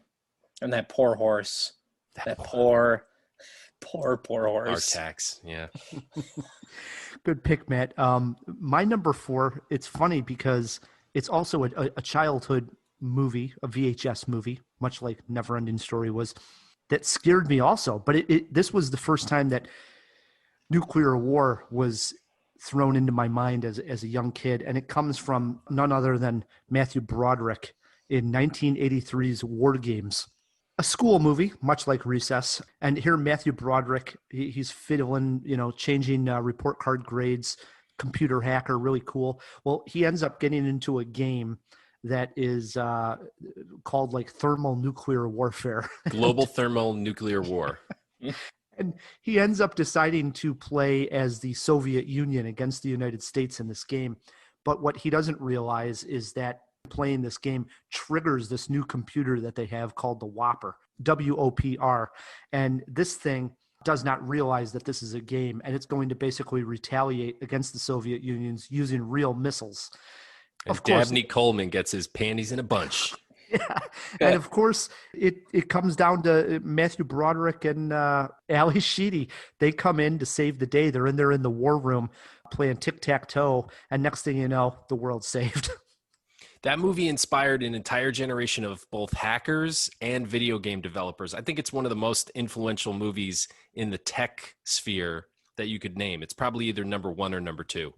And that poor horse, that poor horse. Artax, yeah. Good pick, Matt. My number 4, it's funny because it's also a childhood movie, a VHS movie, much like Neverending Story was, that scared me also. But this was the first time that nuclear war was thrown into my mind as a young kid, and it comes from none other than Matthew Broderick in 1983's War Games, a school movie, much like Recess. And here Matthew Broderick, he's fiddling, changing report card grades, computer hacker, really cool. Well, he ends up getting into a game that is called thermonuclear warfare. Global thermonuclear war. And he ends up deciding to play as the Soviet Union against the United States in this game. But what he doesn't realize is that playing this game triggers this new computer that they have called the Whopper, W-O-P-R. And this thing does not realize that this is a game, and it's going to basically retaliate against the Soviet Union using real missiles. And of course, Dabney Coleman gets his panties in a bunch. Yeah. And of course, it comes down to Matthew Broderick and Ali Sheedy. They come in to save the day. They're in there in the war room playing tic-tac-toe, and next thing you know, the world's saved. That movie inspired an entire generation of both hackers and video game developers. I think it's one of the most influential movies in the tech sphere that you could name. It's probably either number 1 or number 2.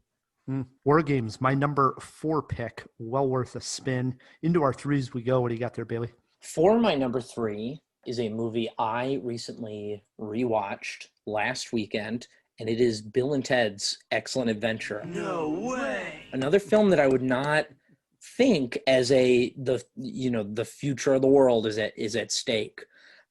War Games, my number 4 pick. Well worth a spin. Into our 3s we go. What do you got there, Bailey? For my number 3 is a movie I recently rewatched last weekend, and it is Bill and Ted's Excellent Adventure. No way! Another film that I would not think as the future of the world is at stake.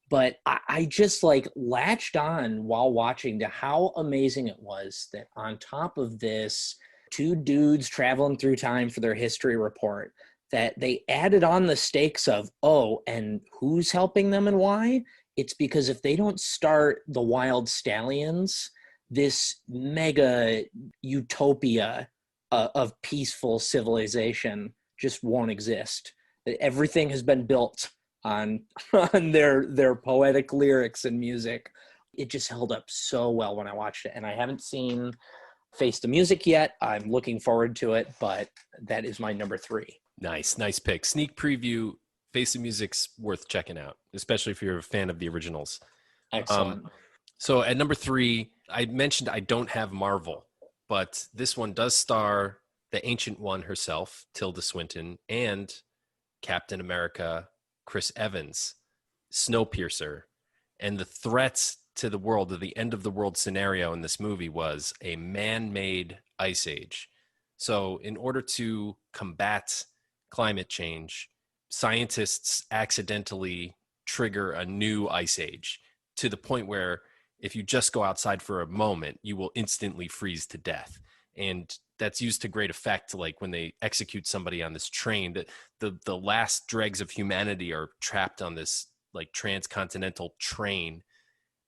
But I just like latched on while watching to how amazing it was that on top of this, 2 dudes traveling through time for their history report, that they added on the stakes of, oh, and who's helping them and why? It's because if they don't start the Wild Stallions, this mega utopia of peaceful civilization just won't exist. Everything has been built on their poetic lyrics and music. It just held up so well when I watched it. And I haven't seen Face the Music yet. I'm looking forward to it, but that is my number 3. Nice pick. Sneak preview. Face the Music's worth checking out, especially if you're a fan of the originals. Excellent. So at number 3, I mentioned I don't have Marvel, but this one does star the Ancient One herself, Tilda Swinton, and Captain America, Chris Evans, Snowpiercer. And the threats to the world, to the end of the world scenario in this movie was a man-made ice age. So in order to combat climate change, scientists accidentally trigger a new ice age to the point where if you just go outside for a moment, you will instantly freeze to death. And that's used to great effect, like when they execute somebody on this train, that the last dregs of humanity are trapped on this like transcontinental train,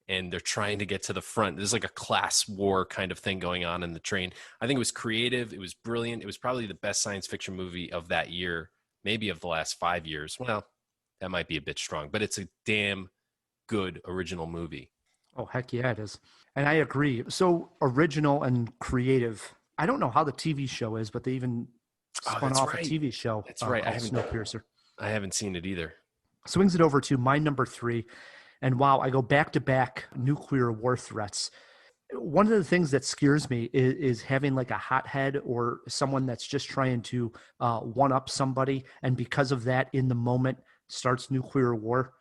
and they're trying to get to the front. There's like a class war kind of thing going on in the train. I think it was creative. It was brilliant. It was probably the best science fiction movie of that year, maybe of the last 5 years. Well, that might be a bit strong, but it's a damn good original movie. Oh, heck yeah, it is. And I agree. So original and creative. I don't know how the TV show is, but they even spun off a TV show. That's right. Snowpiercer. I haven't seen it either. Swings it over to my number 3. And wow, I go back-to-back nuclear war threats. One of the things that scares me is having like a hothead or someone that's just trying to one-up somebody, and because of that, in the moment, starts nuclear war.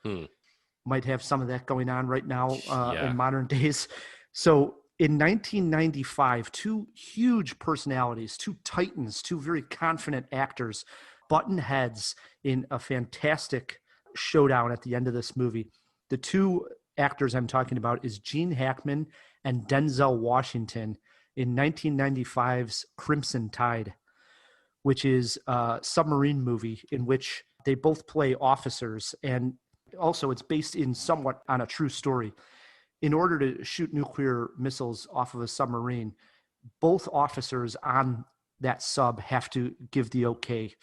Might have some of that going on right now in modern days. So in 1995, 2 huge personalities, 2 titans, 2 very confident actors, button heads in a fantastic showdown at the end of this movie. The 2 actors I'm talking about is Gene Hackman and Denzel Washington in 1995's Crimson Tide, which is a submarine movie in which they both play officers, and also it's based in somewhat on a true story. In order to shoot nuclear missiles off of a submarine, both officers on that sub have to give the okay.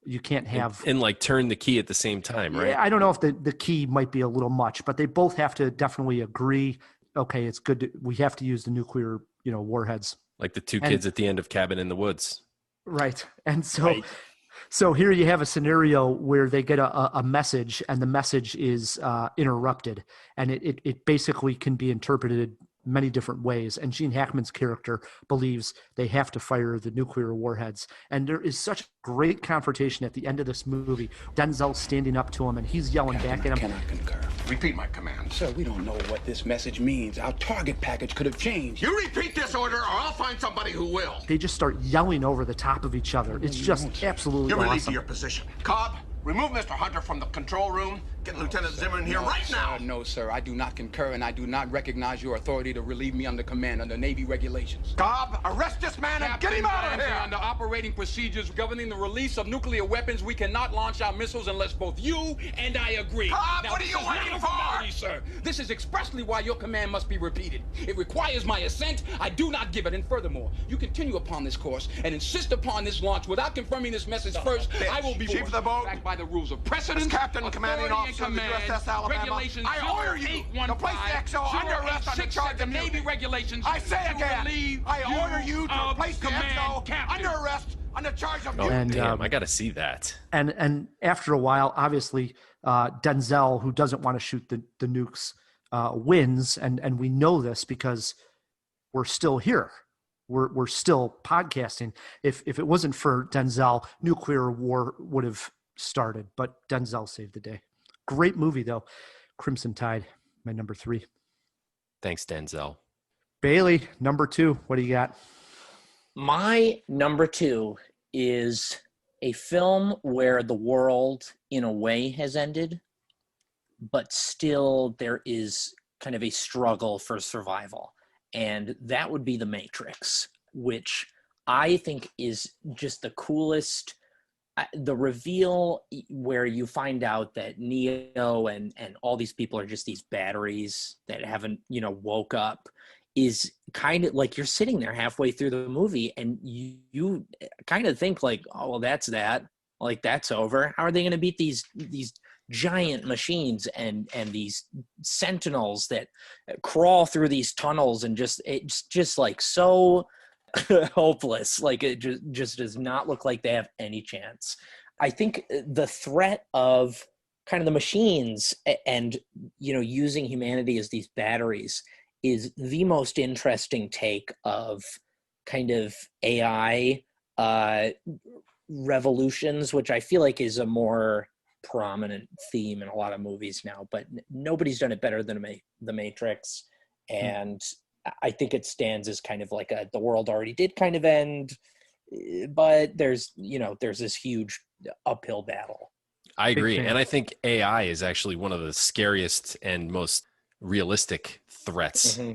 You can't have... And like turn the key at the same time, right? Yeah, I don't know if the key might be a little much, but they both have to definitely agree, okay, it's good. We have to use the nuclear, warheads. Like the 2 kids at the end of Cabin in the Woods. Right. And so here you have a scenario where they get a message, and the message is interrupted, and it basically can be interpreted many different ways. And Gene Hackman's character believes they have to fire the nuclear warheads. And there is such great confrontation at the end of this movie. Denzel standing up to him, and he's yelling back at him. I cannot concur. Repeat my command. Sir, we don't know what this message means. Our target package could have changed. You repeat this order, or I'll find somebody who will. They just start yelling over the top of each other. It's just absolutely You're relieved awesome. of your position. Cobb, remove Mr. Hunter from the control room. Get Lieutenant Zimmer in here right now. No, sir. I do not concur, and I do not recognize your authority to relieve me under command under Navy regulations. Cobb, arrest this man and get him out of here. Under operating procedures governing the release of nuclear weapons, we cannot launch our missiles unless both you and I agree. Cobb, what are you waiting for? Sir, this is expressly why your command must be repeated. It requires my assent. I do not give it. And furthermore, you continue upon this course and insist upon this launch without confirming this message first. I will be Chief of the boat, backed by the rules of precedence, Captain, commanding officer of the USS Alabama. I order you to place the XO under arrest on the charge of Navy mutiny. regulations. I say again, I order you to place the XO under arrest under charge of Oh, And, damn, I got to see that. And after a while, obviously, Denzel, who doesn't want to shoot the nukes, wins, and we know this because we're still here. We're still podcasting. If it wasn't for Denzel, nuclear war would have started, but Denzel saved the day. Great movie, though. Crimson Tide, my number 3. Thanks, Denzel. Bailey, number 2. What do you got? My number 2 is a film where the world, in a way, has ended, but still there is kind of a struggle for survival. And that would be The Matrix, which I think is just the coolest. The reveal where you find out that Neo and all these people are just these batteries that haven't, woke up, is kind of like you're sitting there halfway through the movie and you kind of think like, oh, well, that's that. Like, that's over. How are they going to beat these giant machines and these sentinels that crawl through these tunnels, and it's just like so hopeless. Like, it just does not look like they have any chance. I think the threat of kind of the machines and using humanity as these batteries is the most interesting take of kind of AI revolutions, which I feel like is a more prominent theme in a lot of movies now, but nobody's done it better than The Matrix. And I think it stands as kind of like the world already did kind of end, but there's this huge uphill battle. I agree. And I think AI is actually one of the scariest and most realistic threats. Mm-hmm.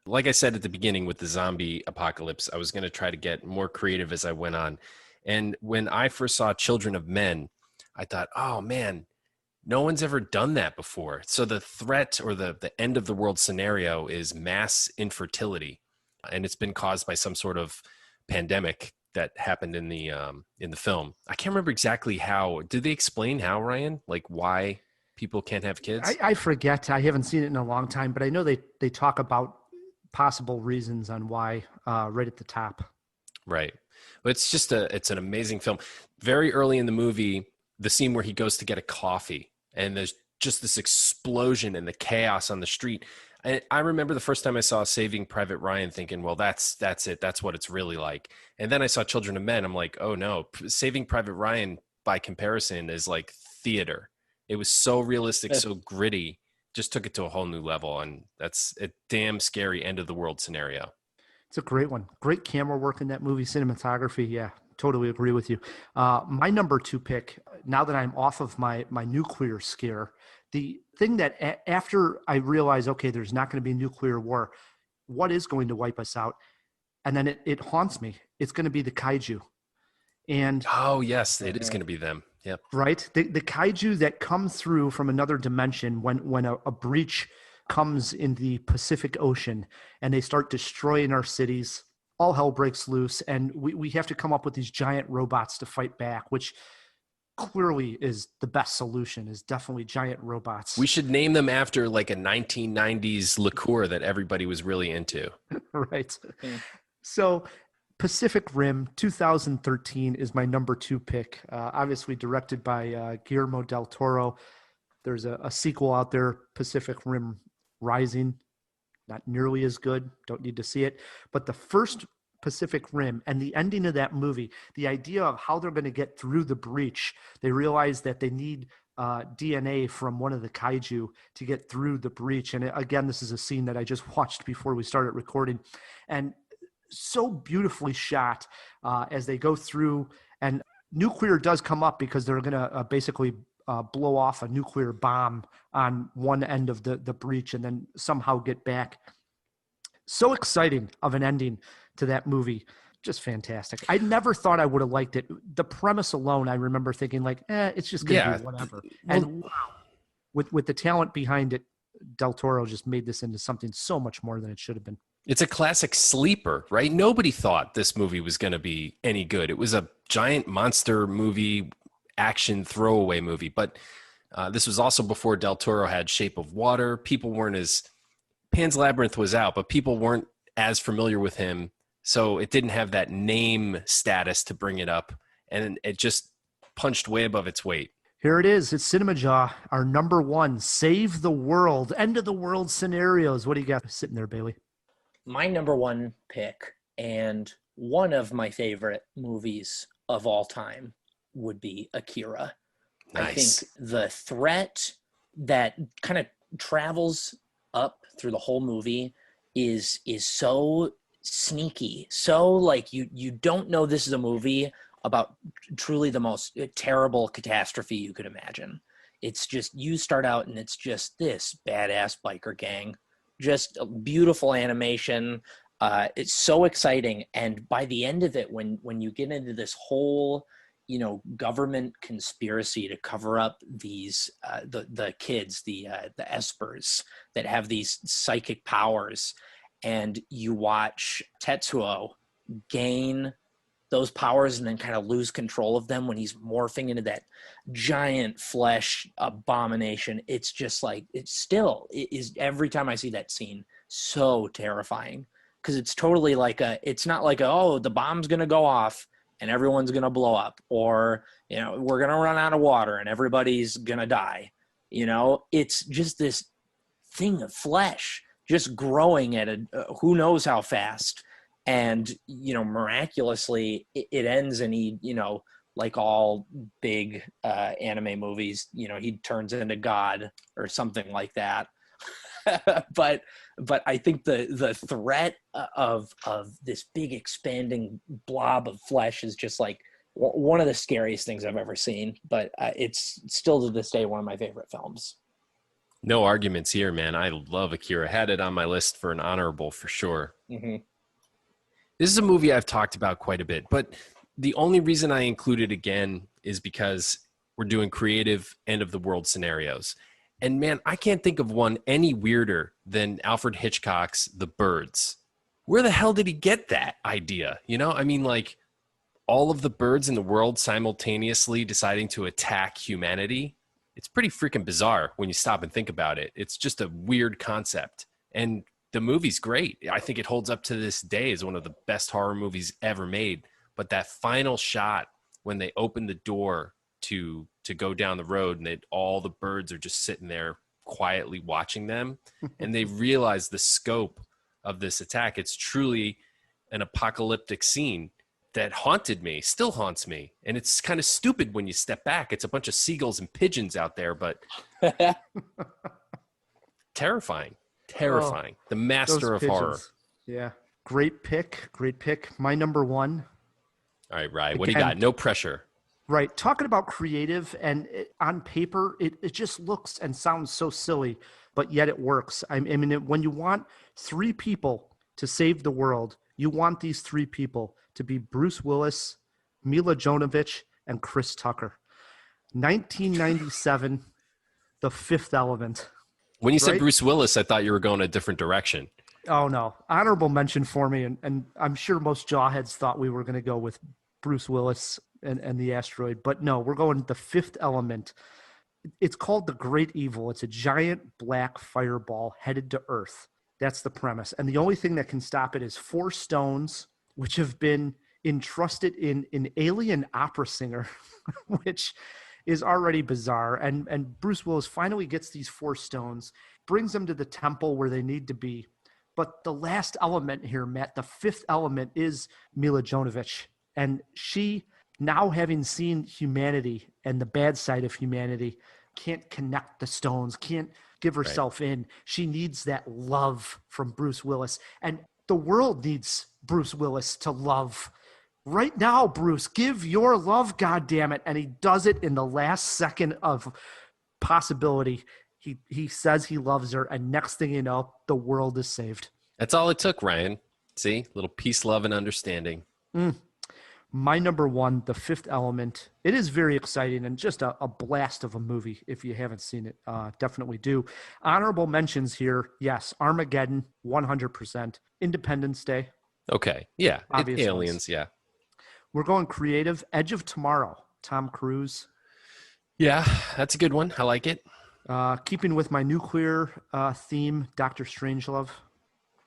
Like I said at the beginning with the zombie apocalypse, I was going to try to get more creative as I went on. And when I first saw Children of Men, I thought, oh man, no one's ever done that before. So the threat or the end of the world scenario is mass infertility. And it's been caused by some sort of pandemic that happened in the film. I can't remember exactly how. Did they explain how, Ryan? Like why people can't have kids? I forget. I haven't seen it in a long time, but I know they talk about possible reasons on why right at the top. Right. But it's an amazing film. Very early in the movie, the scene where he goes to get a coffee and there's just this explosion and the chaos on the street. I remember the first time I saw Saving Private Ryan thinking, well, that's it. That's what it's really like. And then I saw Children of Men. I'm like, oh no, Saving Private Ryan by comparison is like theater. It was so realistic, so gritty, just took it to a whole new level. And that's a damn scary end of the world scenario. It's a great one. Great camera work in that movie, cinematography. Yeah, totally agree with you. My number 2 pick, now that I'm off of my nuclear scare, the thing that after I realize, okay, there's not going to be nuclear war, what is going to wipe us out? And then it haunts me. It's going to be the kaiju. And oh, yes, it is going to be them. Yep. Right? The kaiju that come through from another dimension when a breach comes in the Pacific Ocean and they start destroying our cities, all hell breaks loose, and we have to come up with these giant robots to fight back, which clearly is the best solution, is definitely giant robots. We should name them after like a 1990s liqueur that everybody was really into. Right. So Pacific Rim 2013 is my number 2 pick, obviously directed by Guillermo del Toro. There's a sequel out there, Pacific Rim Rising, not nearly as good, don't need to see it, but the first Pacific Rim and the ending of that movie, the idea of how they're going to get through the breach, they realize that they need DNA from one of the kaiju to get through the breach. And again, this is a scene that I just watched before we started recording, and so beautifully shot as they go through, and nuclear does come up because they're going to basically blow off a nuclear bomb on one end of the breach and then somehow get back. So exciting of an ending to that movie. Just fantastic. I never thought I would have liked it. The premise alone, I remember thinking like, it's just going to be whatever. And wow, with the talent behind it, Del Toro just made this into something so much more than it should have been. It's a classic sleeper, right? Nobody thought this movie was going to be any good. It was a giant monster movie, action throwaway movie, but this was also before Del Toro had Shape of Water. People weren't as Pan's Labyrinth was out, but people weren't as familiar with him So it didn't have that name status to bring it up. And it just punched way above its weight. Here it is. It's CinemaJaw, our number one, save the world, end of the world scenarios. What do you got sitting there, Bailey? My number one pick, and one of my favorite movies of all time, would be Akira. Nice. I think the threat that kind of travels up through the whole movie is so sneaky. So like you don't know this is a movie about truly the most terrible catastrophe you could imagine. It's just, you start out and it's just this badass biker gang, just a beautiful animation. It's so exciting. And by the end of it, when you get into this whole, government conspiracy to cover up these, the kids, the espers that have these psychic powers, and you watch Tetsuo gain those powers and then kind of lose control of them when he's morphing into that giant flesh abomination. It's just like, it is every time I see that scene so terrifying, because it's totally like it's not like oh, the bomb's going to go off and everyone's going to blow up, or, we're going to run out of water and everybody's going to die. It's just this thing of flesh just growing at who knows how fast. And, miraculously it ends and he, like all big anime movies, he turns into God or something like that. but I think the threat of this big expanding blob of flesh is just like one of the scariest things I've ever seen. But it's still to this day one of my favorite films. No arguments here, man. I love Akira. Had it on my list for an honorable for sure. Mm-hmm. This is a movie I've talked about quite a bit, but the only reason I include it again is because we're doing creative end of the world scenarios. And man, I can't think of one any weirder than Alfred Hitchcock's The Birds. Where the hell did he get that idea? Like all of the birds in the world simultaneously deciding to attack humanity. It's pretty freaking bizarre when you stop and think about it. It's just a weird concept. And the movie's great. I think it holds up to this day as one of the best horror movies ever made. But that final shot when they open the door to go down the road and all the birds are just sitting there quietly watching them and they realize the scope of this attack. It's truly an apocalyptic scene that haunted me, still haunts me. And it's kind of stupid when you step back. It's a bunch of seagulls and pigeons out there, but terrifying. Terrifying. The master of horror. Yeah. Great pick. My number one. All right, Ryan, what do you got? No pressure. Right. Talking about creative, and on paper, it just looks and sounds so silly, but yet it works. I mean, when you want three people to save the world, you want these three people to be Bruce Willis, Mila Jovovich, and Chris Tucker. 1997, The Fifth Element. When you said Bruce Willis, I thought you were going a different direction. Oh, no. Honorable mention for me, and I'm sure most jawheads thought we were going to go with Bruce Willis and the asteroid. But no, we're going The Fifth Element. It's called The Great Evil. It's a giant black fireball headed to Earth. That's the premise. And the only thing that can stop it is 4 stones, which have been entrusted in an alien opera singer, which is already bizarre. And Bruce Willis finally gets these 4 stones, brings them to the temple where they need to be. But the last element here, Matt, the 5th element, is Mila Jovovich. And she, now having seen humanity and the bad side of humanity, can't connect the stones, can't give herself in. She needs that love from Bruce Willis. And the world needs Bruce Willis to love. Right now, Bruce, give your love, goddammit. And he does it in the last second of possibility. He says he loves her, and next thing you know, the world is saved. That's all it took, Ryan. See? Little peace, love, and understanding. My number one, The Fifth Element. It is very exciting and just a blast of a movie. If you haven't seen it, definitely do. Honorable mentions here. Yes, Armageddon, 100%. Independence Day. Okay. Yeah. Obvious Aliens. ones. Yeah. We're going creative. Edge of Tomorrow, Tom Cruise. Yeah, that's a good one. I like it. Keeping with my nuclear theme, Dr. Strangelove.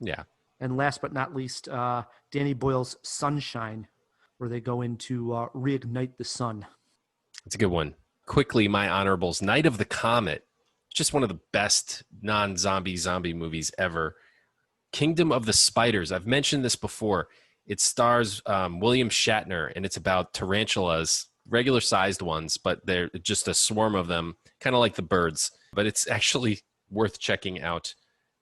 Yeah. And last but not least, Danny Boyle's Sunshine, where they go in to reignite the sun. It's a good one. Quickly, my honorables. Night of the Comet. Just one of the best non-zombie movies ever. Kingdom of the Spiders. I've mentioned this before. It stars William Shatner, and it's about tarantulas, regular-sized ones, but they're just a swarm of them, kind of like the birds. But it's actually worth checking out.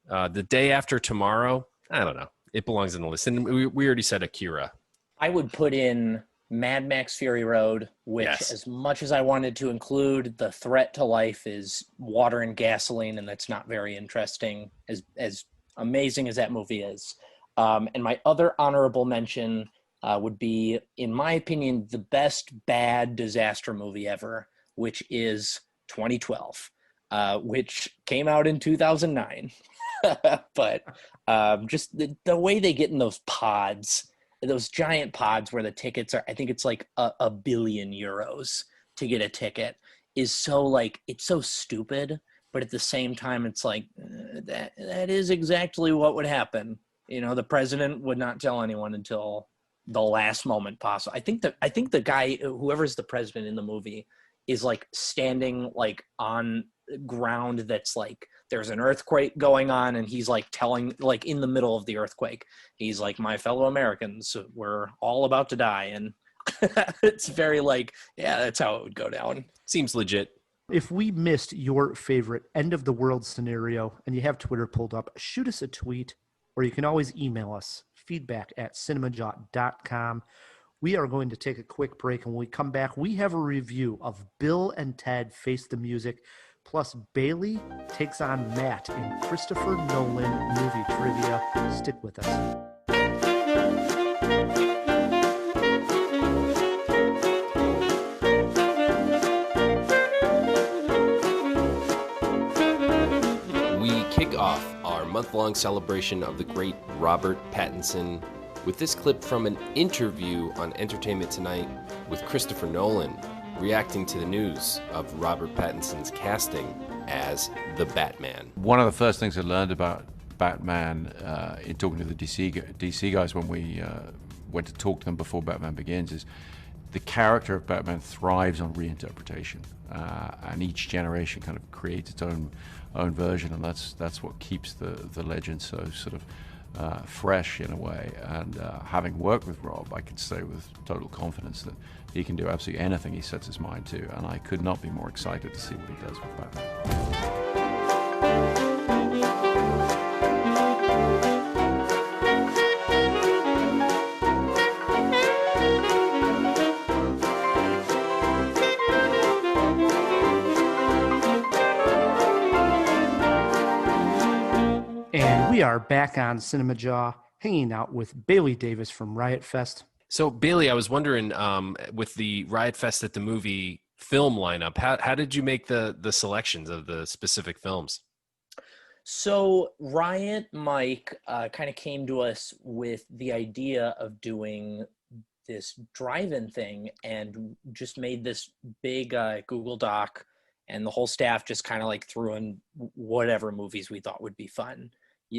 The Day After Tomorrow, I don't know. It belongs in the list. And we already said Akira. I would put in Mad Max Fury Road, which as much as I wanted to include, the threat to life is water and gasoline, and that's not very interesting, as amazing as that movie is. And my other honorable mention would be, in my opinion, the best bad disaster movie ever, which is 2012, which came out in 2009. But just the way they get in those pods, those giant pods where the tickets are, I think it's like a billion euros to get a ticket, is so like, it's so stupid, but at the same time, it's like, that is exactly what would happen. You know, the president would not tell anyone until the last moment possible. I think the guy, whoever's the president in the movie, is like standing like on ground that's like, there's an earthquake going on, and he's like telling, like in the middle of the earthquake, he's like, my fellow Americans, we're all about to die. And it's very like, yeah, that's how it would go down. Seems legit. If we missed your favorite end of the world scenario and you have Twitter pulled up, shoot us a tweet, or you can always email us, feedback@cinemajaw.com. We are going to take a quick break, and when we come back, we have a review of Bill and Ted Face the Music, plus Bailey takes on Matt in Christopher Nolan movie trivia. Stick with us. We kick off our month-long celebration of the great Robert Pattinson with this clip from an interview on Entertainment Tonight with Christopher Nolan, reacting to the news of Robert Pattinson's casting as the Batman. One of the first things I learned about Batman in talking to the DC guys when we went to talk to them before Batman Begins is the character of Batman thrives on reinterpretation, and each generation kind of creates its own version, and that's what keeps the legend so sort of fresh in a way. And having worked with Rob, I can say with total confidence that he can do absolutely anything he sets his mind to, and I could not be more excited to see what he does with Batman. And we are back on CinemaJaw, hanging out with Bailey Davis from Riot Fest. So, Bailey, I was wondering, with the Riot Fest at the movie film lineup, how did you make the selections of the specific films? So Riot Mike kind of came to us with the idea of doing this drive-in thing, and just made this big Google Doc, and the whole staff just kind of like threw in whatever movies we thought would be fun.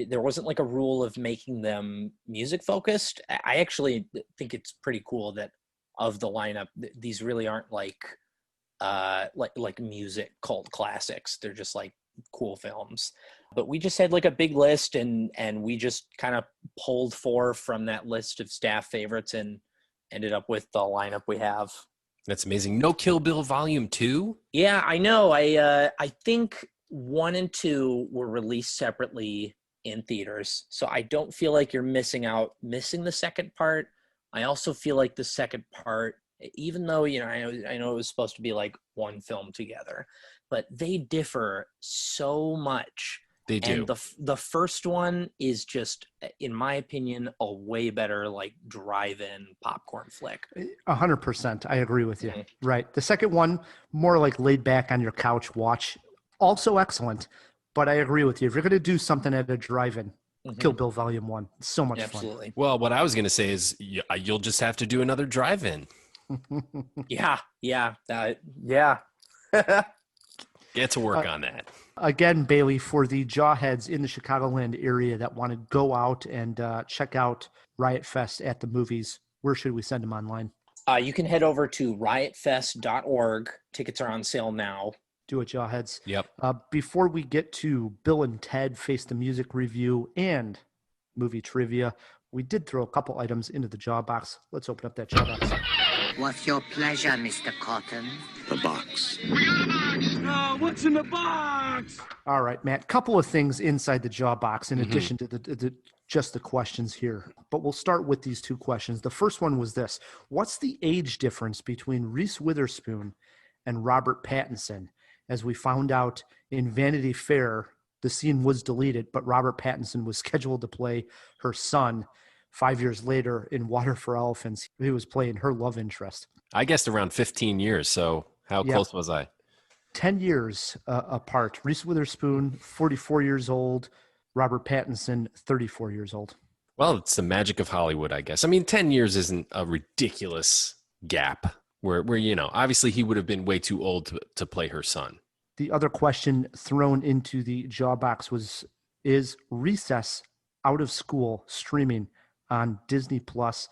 There wasn't like a rule of making them music focused. I actually think it's pretty cool that of the lineup, these really aren't like music cult classics. They're just like cool films. But we just had like a big list, and we just kind of pulled 4 from that list of staff favorites and ended up with the lineup we have. That's amazing. No Kill Bill Volume 2? Yeah, I know. I think 1 and 2 were released separately in theaters, so I don't feel like you're missing the second part. I also feel like the second part, even though I know it was supposed to be like one film together, but they differ so much. They do. And the first one is just, in my opinion, a way better like drive-in popcorn flick. 100%. I agree with you. Mm-hmm. Right. The second one, more like laid back on your couch watch. Also excellent. But I agree with you. If you're going to do something at a drive-in, mm-hmm. Kill Bill Volume 1. It's so much Absolutely. fun. Well, what I was going to say is you'll just have to do another drive-in. Yeah. Get to work on that. Again, Bailey, for the jawheads in the Chicagoland area that want to go out and check out Riot Fest at the movies, where should we send them online? You can head over to riotfest.org. Tickets are on sale now. Do it, jawheads. Yep. Before we get to Bill and Ted Face the Music review and movie trivia, we did throw a couple items into the jaw box. Let's open up that jaw box. What's your pleasure, Mr. Cotton? The box. We got a box! No, what's in the box? All right, Matt. Couple of things inside the jaw box in addition to just the questions here. But we'll start with these two questions. The first one was this. What's the age difference between Reese Witherspoon and Robert Pattinson? As we found out in Vanity Fair, the scene was deleted, but Robert Pattinson was scheduled to play her son 5 years later in Water for Elephants. He was playing her love interest. I guessed around 15 years, so how close was I? 10 years apart. Reese Witherspoon, 44 years old. Robert Pattinson, 34 years old. Well, it's the magic of Hollywood, I guess. I mean, 10 years isn't a ridiculous gap where obviously he would have been way too old to play her son. The other question thrown into the jaw box is Recess out of school streaming on Disney Plus?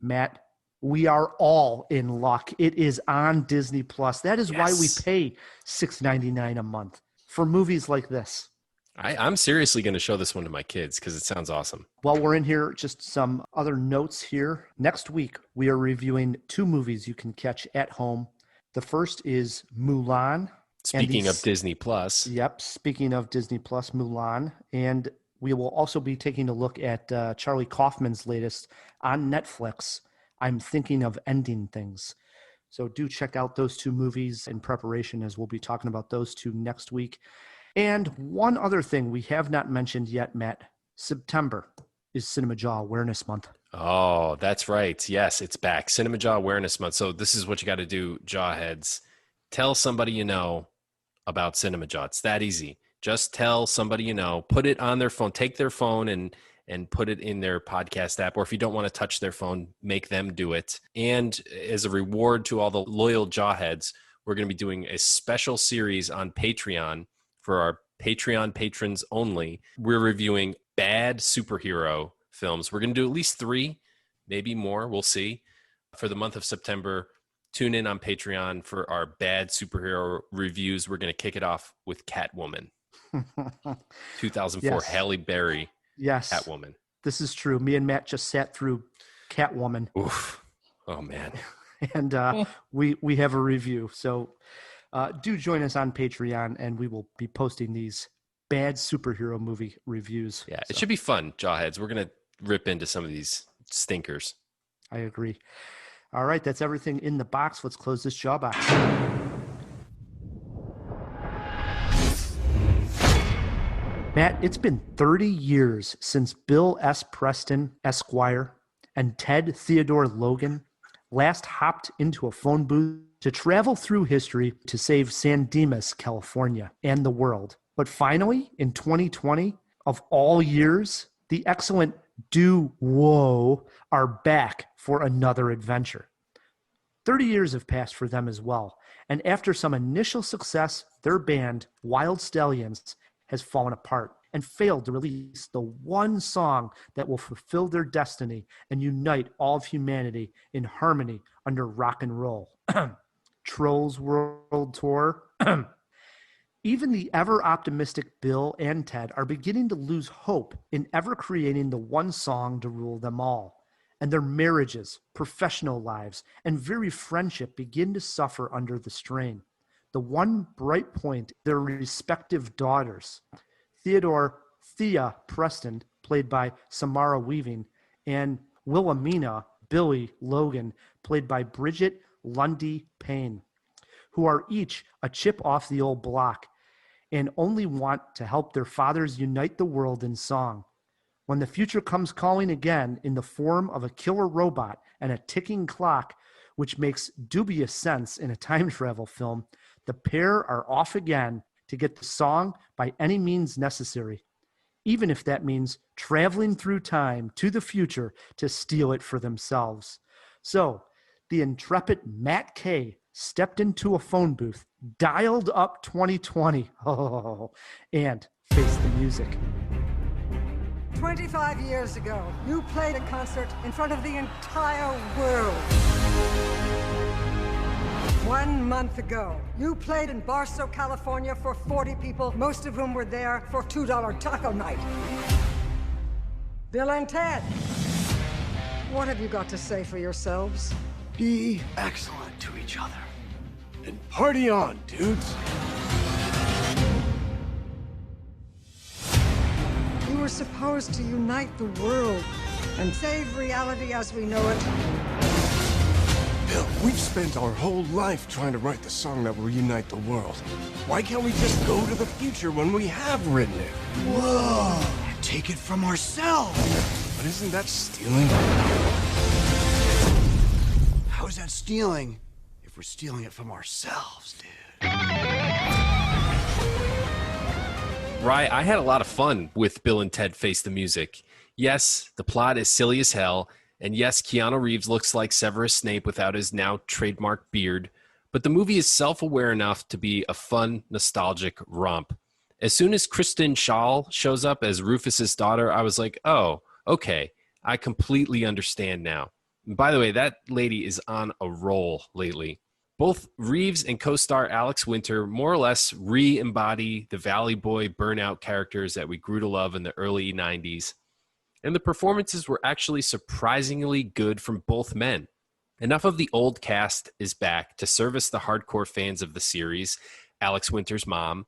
Matt, we are all in luck. It is on Disney Plus. That is why we pay $6.99 a month for movies like this. I'm seriously going to show this one to my kids because it sounds awesome. While we're in here, just some other notes here. Next week, we are reviewing two movies you can catch at home. The first is Mulan. Speaking of Disney Plus. Yep. Speaking of Disney Plus, Mulan. And we will also be taking a look at Charlie Kaufman's latest on Netflix, I'm Thinking of Ending Things. So do check out those two movies in preparation, as we'll be talking about those two next week. And one other thing we have not mentioned yet, Matt. September is CinemaJaw Awareness Month. Oh, that's right. Yes, it's back. CinemaJaw Awareness Month. So this is what you got to do, Jawheads. Tell somebody you know about CinemaJaw. It's that easy. Just tell somebody you know. Put it on their phone. Take their phone and put it in their podcast app. Or if you don't want to touch their phone, make them do it. And as a reward to all the loyal Jawheads, we're going to be doing a special series on Patreon for our Patreon patrons only. We're reviewing bad superhero films. We're going to do at least 3, maybe more. We'll see. For the month of September, tune in on Patreon for our bad superhero reviews. We're going to kick it off with Catwoman. 2004 Yes. Halle Berry. Yes. Catwoman. This is true. Me and Matt just sat through Catwoman. Oof. Oh, man. And we have a review. So do join us on Patreon, and we will be posting these bad superhero movie reviews. Yeah, it should be fun, Jawheads. We're going to rip into some of these stinkers. I agree. All right, that's everything in the box. Let's close this jaw box. Matt, it's been 30 years since Bill S. Preston, Esquire, and Ted Theodore Logan last hopped into a phone booth to travel through history to save San Dimas, California, and the world. But finally, in 2020, of all years, the excellent duo are back for another adventure. 30 years have passed for them as well, and after some initial success, their band, Wild Stallions, has fallen apart and failed to release the one song that will fulfill their destiny and unite all of humanity in harmony under rock and roll. Trolls World Tour. Even the ever-optimistic Bill and Ted are beginning to lose hope in ever creating the one song to rule them all. And their marriages, professional lives, and very friendship begin to suffer under the strain. The one bright point, their respective daughters, Thea Preston, played by Samara Weaving, and Wilhelmina Billy Logan, played by Bridget Lundy Payne, who are each a chip off the old block and only want to help their fathers unite the world in song. When the future comes calling again in the form of a killer robot and a ticking clock, which makes dubious sense in a time travel film, the pair are off again to get the song by any means necessary, even if that means traveling through time to the future to steal it for themselves. So, the intrepid Matt Kay stepped into a phone booth, dialed up 2020, and faced the music. 25 years ago, you played a concert in front of the entire world. 1 month ago, you played in Barstow, California for 40 people, most of whom were there for $2 taco night. Bill and Ted, what have you got to say for yourselves? Be excellent to each other. And party on, dudes. You were supposed to unite the world and save reality as we know it. Bill, we've spent our whole life trying to write the song that will unite the world. Why can't we just go to the future when we have written it? Whoa! And take it from ourselves. But isn't that stealing? How is that stealing if we're stealing it from ourselves, dude? Right, I had a lot of fun with Bill and Ted Face the Music. Yes, the plot is silly as hell, and yes, Keanu Reeves looks like Severus Snape without his now trademark beard, but the movie is self-aware enough to be a fun, nostalgic romp. As soon as Kristen Schaal shows up as Rufus's daughter, I was like, oh, okay, I completely understand now. And by the way, that lady is on a roll lately. Both Reeves and co-star Alex Winter more or less re-embody the Valley Boy burnout characters that we grew to love in the early 90s. And the performances were actually surprisingly good from both men. Enough of the old cast is back to service the hardcore fans of the series, Alex Winter's mom.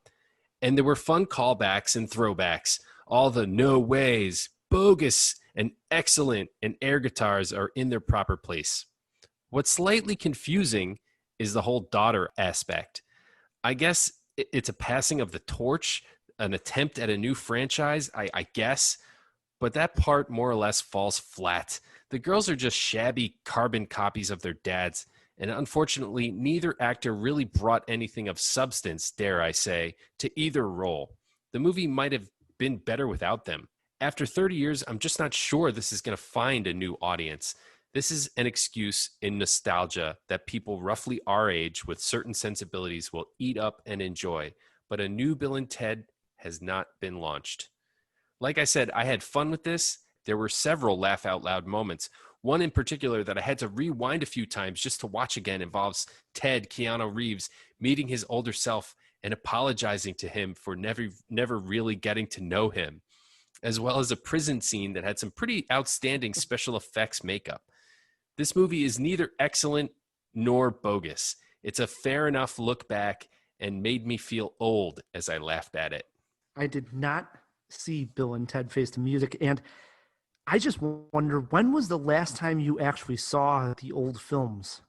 And there were fun callbacks and throwbacks. All the no ways, bogus, and excellent and air guitars are in their proper place. What's slightly confusing is the whole daughter aspect. I guess it's a passing of the torch, an attempt at a new franchise, I guess, but that part more or less falls flat. The girls are just shabby carbon copies of their dads, and unfortunately, neither actor really brought anything of substance, dare I say, to either role. The movie might have been better without them. After 30 years, I'm just not sure this is going to find a new audience. This is an excuse in nostalgia that people roughly our age with certain sensibilities will eat up and enjoy, but a new Bill and Ted has not been launched. Like I said, I had fun with this. There were several laugh out loud moments. One in particular that I had to rewind a few times just to watch again involves Ted, Keanu Reeves, meeting his older self and apologizing to him for never really getting to know him, as well as a prison scene that had some pretty outstanding special effects makeup. This movie is neither excellent nor bogus. It's a fair enough look back and made me feel old as I laughed at it. I did not see Bill and Ted Face the Music, and I just wonder, when was the last time you actually saw the old films?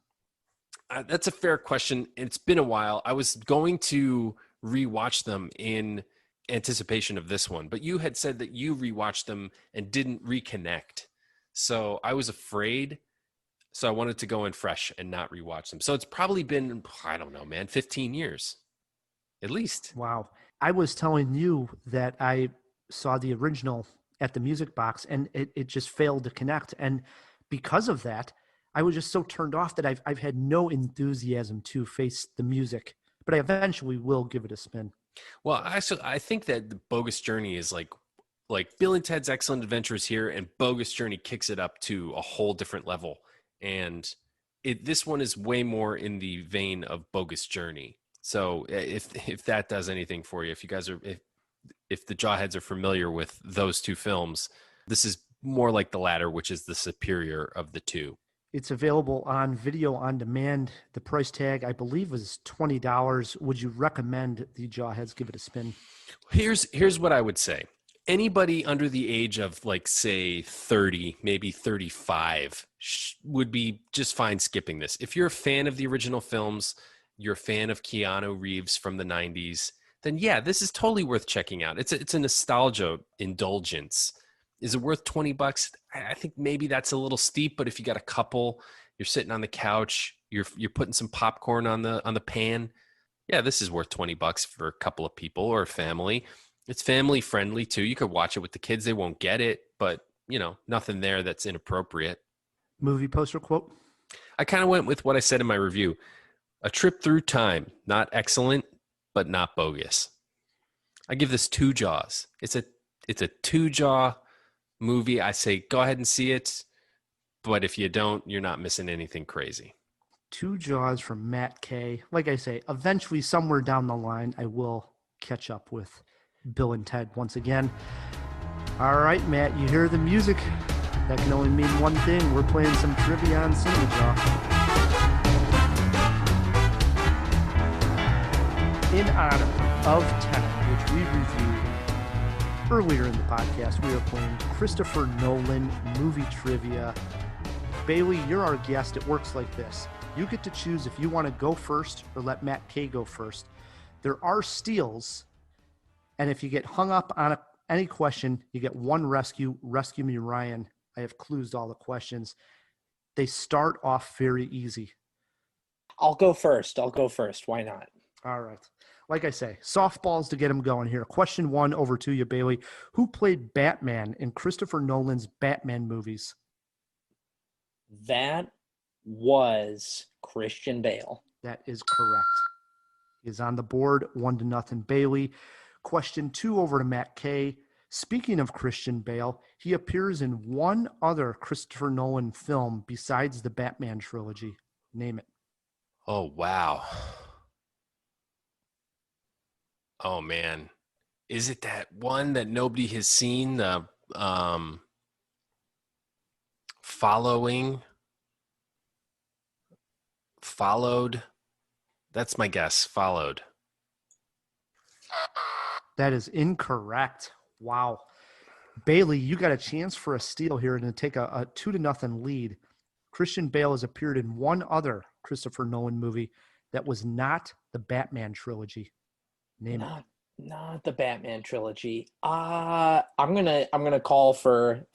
That's a fair question. It's been a while. I was going to rewatch them in anticipation of this one, but you had said that you rewatched them and didn't reconnect. So I was afraid. So I wanted to go in fresh and not rewatch them. So it's probably been, I don't know, man, 15 years at least. Wow. I was telling you that I saw the original at the Music Box and it just failed to connect. And because of that, I was just so turned off that I've had no enthusiasm to face the music, but I eventually will give it a spin. Well, I think that the Bogus Journey is like Bill and Ted's Excellent Adventures here, and Bogus Journey kicks it up to a whole different level. And this one is way more in the vein of Bogus Journey. So if that does anything for you, if you guys are if the Jawheads are familiar with those two films, this is more like the latter, which is the superior of the two. It's available on video on demand. The price tag, I believe, was $20. Would you recommend the Jawheads give it a spin? Here's what I would say. Anybody under the age of, like, say 30, maybe 35 would be just fine skipping this. If you're a fan of the original films, you're a fan of Keanu Reeves from the 90s, then yeah, this is totally worth checking out. It's a nostalgia indulgence. Is it worth $20? I think maybe that's a little steep, but if you got a couple, you're sitting on the couch, you're putting some popcorn on the pan, yeah, this is worth $20 for a couple of people or a family. It's family friendly too. You could watch it with the kids. They won't get it, but nothing there that's inappropriate. Movie poster quote? I kind of went with what I said in my review. A Trip Through Time. Not excellent, but not bogus. I give this 2 jaws. It's a 2-jaw movie. I say go ahead and see it, but if you don't, you're not missing anything crazy. 2 jaws from Matt K. Like I say, eventually somewhere down the line, I will catch up with Bill and Ted once again. All right, Matt, you hear the music. That can only mean one thing. We're playing some trivia on CinemaJaw. In honor of Tenet, which we reviewed earlier in the podcast, we are playing Christopher Nolan movie trivia. Bailey, you're our guest. It works like this. You get to choose if you want to go first or let Matt K go first. There are steals, and if you get hung up on any question, you get 1 rescue. Rescue me, Ryan. I have clues to all the questions. They start off very easy. I'll go first. Why not? All right. Like I say, softballs to get them going here. Question 1 over to you, Bailey. Who played Batman in Christopher Nolan's Batman movies? That was Christian Bale. That is correct. He is on the board, 1-0, Bailey. Question 2 over to Matt K. Speaking of Christian Bale, he appears in one other Christopher Nolan film besides the Batman trilogy. Name it. Oh, wow. Oh, man. Is it that one that nobody has seen? The Followed? That's my guess. Followed. That is incorrect. Wow. Bailey, you got a chance for a steal here and to take a 2-0 lead. Christian Bale has appeared in one other Christopher Nolan movie that was not the Batman trilogy. Name it. Not the Batman trilogy. I'm gonna call for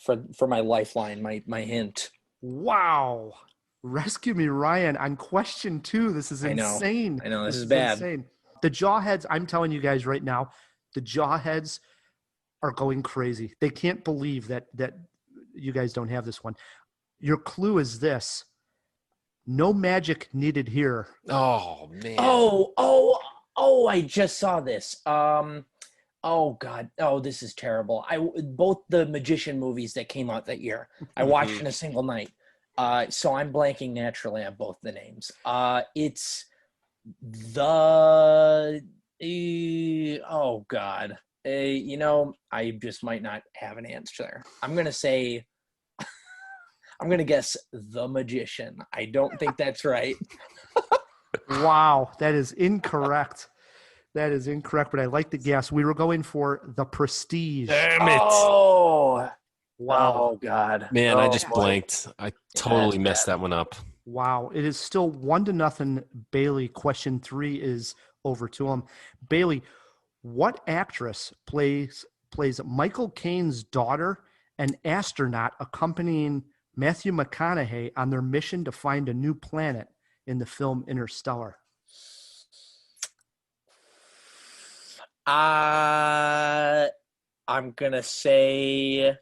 my lifeline, my hint. Wow. Rescue me, Ryan, on question 2. This is insane. I know this is bad. Insane. The Jawheads, I'm telling you guys right now, the Jawheads are going crazy. They can't believe that you guys don't have this one. Your clue is this. No magic needed here. Oh, man. Oh, I just saw this. Oh God. Oh, this is terrible. Both the Magician movies that came out that year, I watched in a single night. So I'm blanking naturally on both the names. It's oh God. I just might not have an answer there. I'm going to guess The Magician. I don't think that's right. Wow, that is incorrect. That is incorrect, but I like the guess. We were going for The Prestige. Damn it. Oh, wow. Oh, God. Man, I just blanked. I totally messed that one up. Wow. It is still 1-0, Bailey. Question 3 is over to him. Bailey, what actress plays Michael Caine's daughter, an astronaut accompanying Matthew McConaughey on their mission to find a new planet in the film Interstellar? I'm gonna say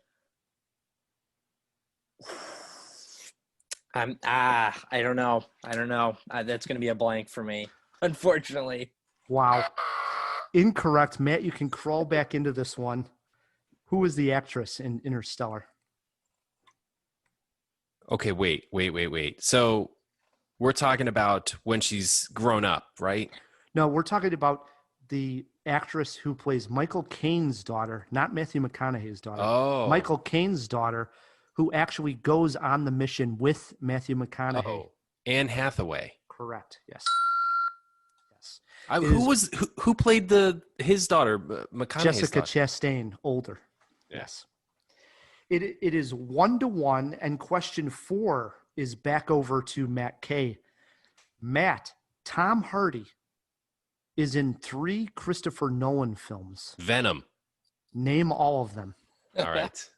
I don't know. That's gonna be a blank for me, unfortunately. Wow. Incorrect. Matt, you can crawl back into this one. Who was the actress in Interstellar? Okay, wait. So we're talking about when she's grown up, right? No, we're talking about the actress who plays Michael Caine's daughter, not Matthew McConaughey's daughter. Oh. Michael Caine's daughter, who actually goes on the mission with Matthew McConaughey. Oh, Anne Hathaway. Correct. Yes. Who played his daughter, McConaughey's Jessica daughter? Chastain, older. Yes. It is 1-1, and question 4 is back over to Matt K. Matt, Tom Hardy is in 3 Christopher Nolan films. Venom. Name all of them. All right.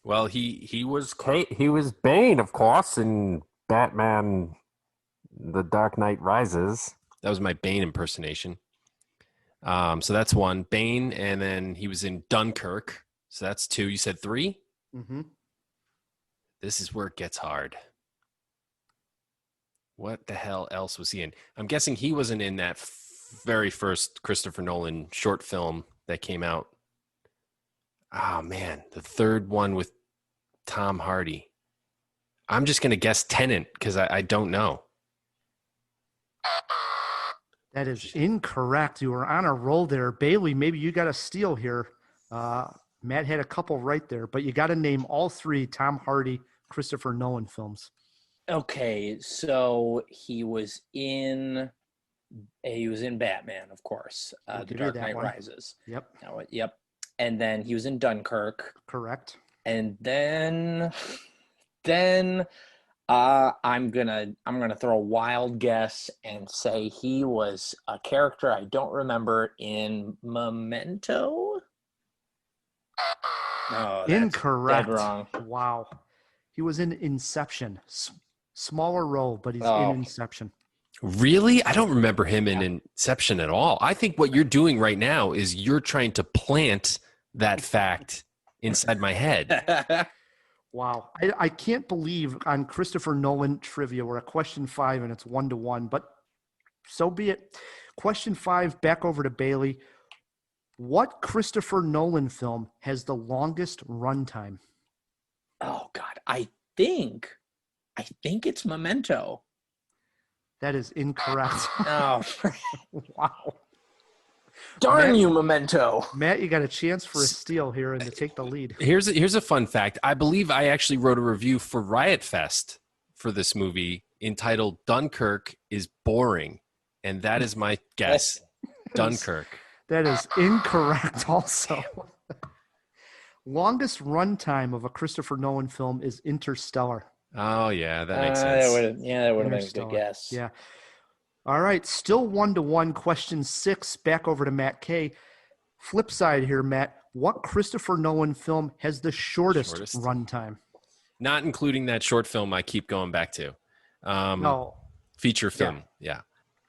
Well, he was Bane, of course, in Batman: The Dark Knight Rises. That was my Bane impersonation. So that's 1. Bane, and then he was in Dunkirk. So that's 2. You said 3? Mm-hmm. This is where it gets hard. What the hell else was he in? I'm guessing he wasn't in that very first Christopher Nolan short film that came out. Oh, man. The third one with Tom Hardy. I'm just going to guess Tenet because I don't know. That is incorrect. You were on a roll there. Bailey, maybe you got a steal here. Matt had a couple right there, but you got to name all three Tom Hardy, Christopher Nolan films. Okay, so he was in Batman, of course. The Dark Knight Rises. Yep. Yep. And then he was in Dunkirk. Correct. And then I'm gonna throw a wild guess and say he was a character I don't remember in Memento. No, incorrect. Dead wrong. Wow. He was in Inception. Smaller role, but he's in Inception. Really? I don't remember him in Inception at all. I think what you're doing right now is you're trying to plant that fact inside my head. Wow. I can't believe on Christopher Nolan trivia, we're at question 5 and it's 1-1, but so be it. Question 5, back over to Bailey. What Christopher Nolan film has the longest runtime? Oh, God. I think it's Memento. That is incorrect. Oh, wow. Darn you, Memento. Matt, you got a chance for a steal here and to take the lead. Here's a fun fact. I believe I actually wrote a review for Riot Fest for this movie entitled Dunkirk is Boring. And that is my guess. Dunkirk. That is incorrect also. Longest runtime of a Christopher Nolan film is Interstellar. Oh, yeah, that makes sense. That would have been a good guess. Yeah. All right, still 1-1. Question 6, back over to Matt K. Flip side here, Matt. What Christopher Nolan film has the shortest runtime? Not including that short film I keep going back to. No. Feature film, yeah.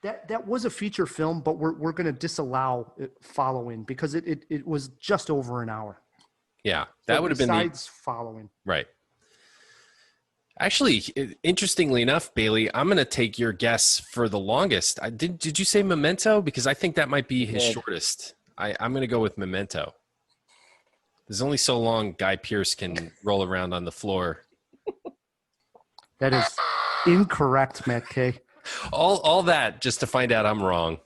That was a feature film, but we're going to disallow it following because it was just over an hour. Yeah, that so would have been besides following. Right. Actually, interestingly enough, Bailey, I'm going to take your guess for the longest. Did you say Memento? Because I think that might be his shortest. I'm going to go with Memento. There's only so long Guy Pearce can roll around on the floor. That is incorrect, Matt K. All that just to find out I'm wrong.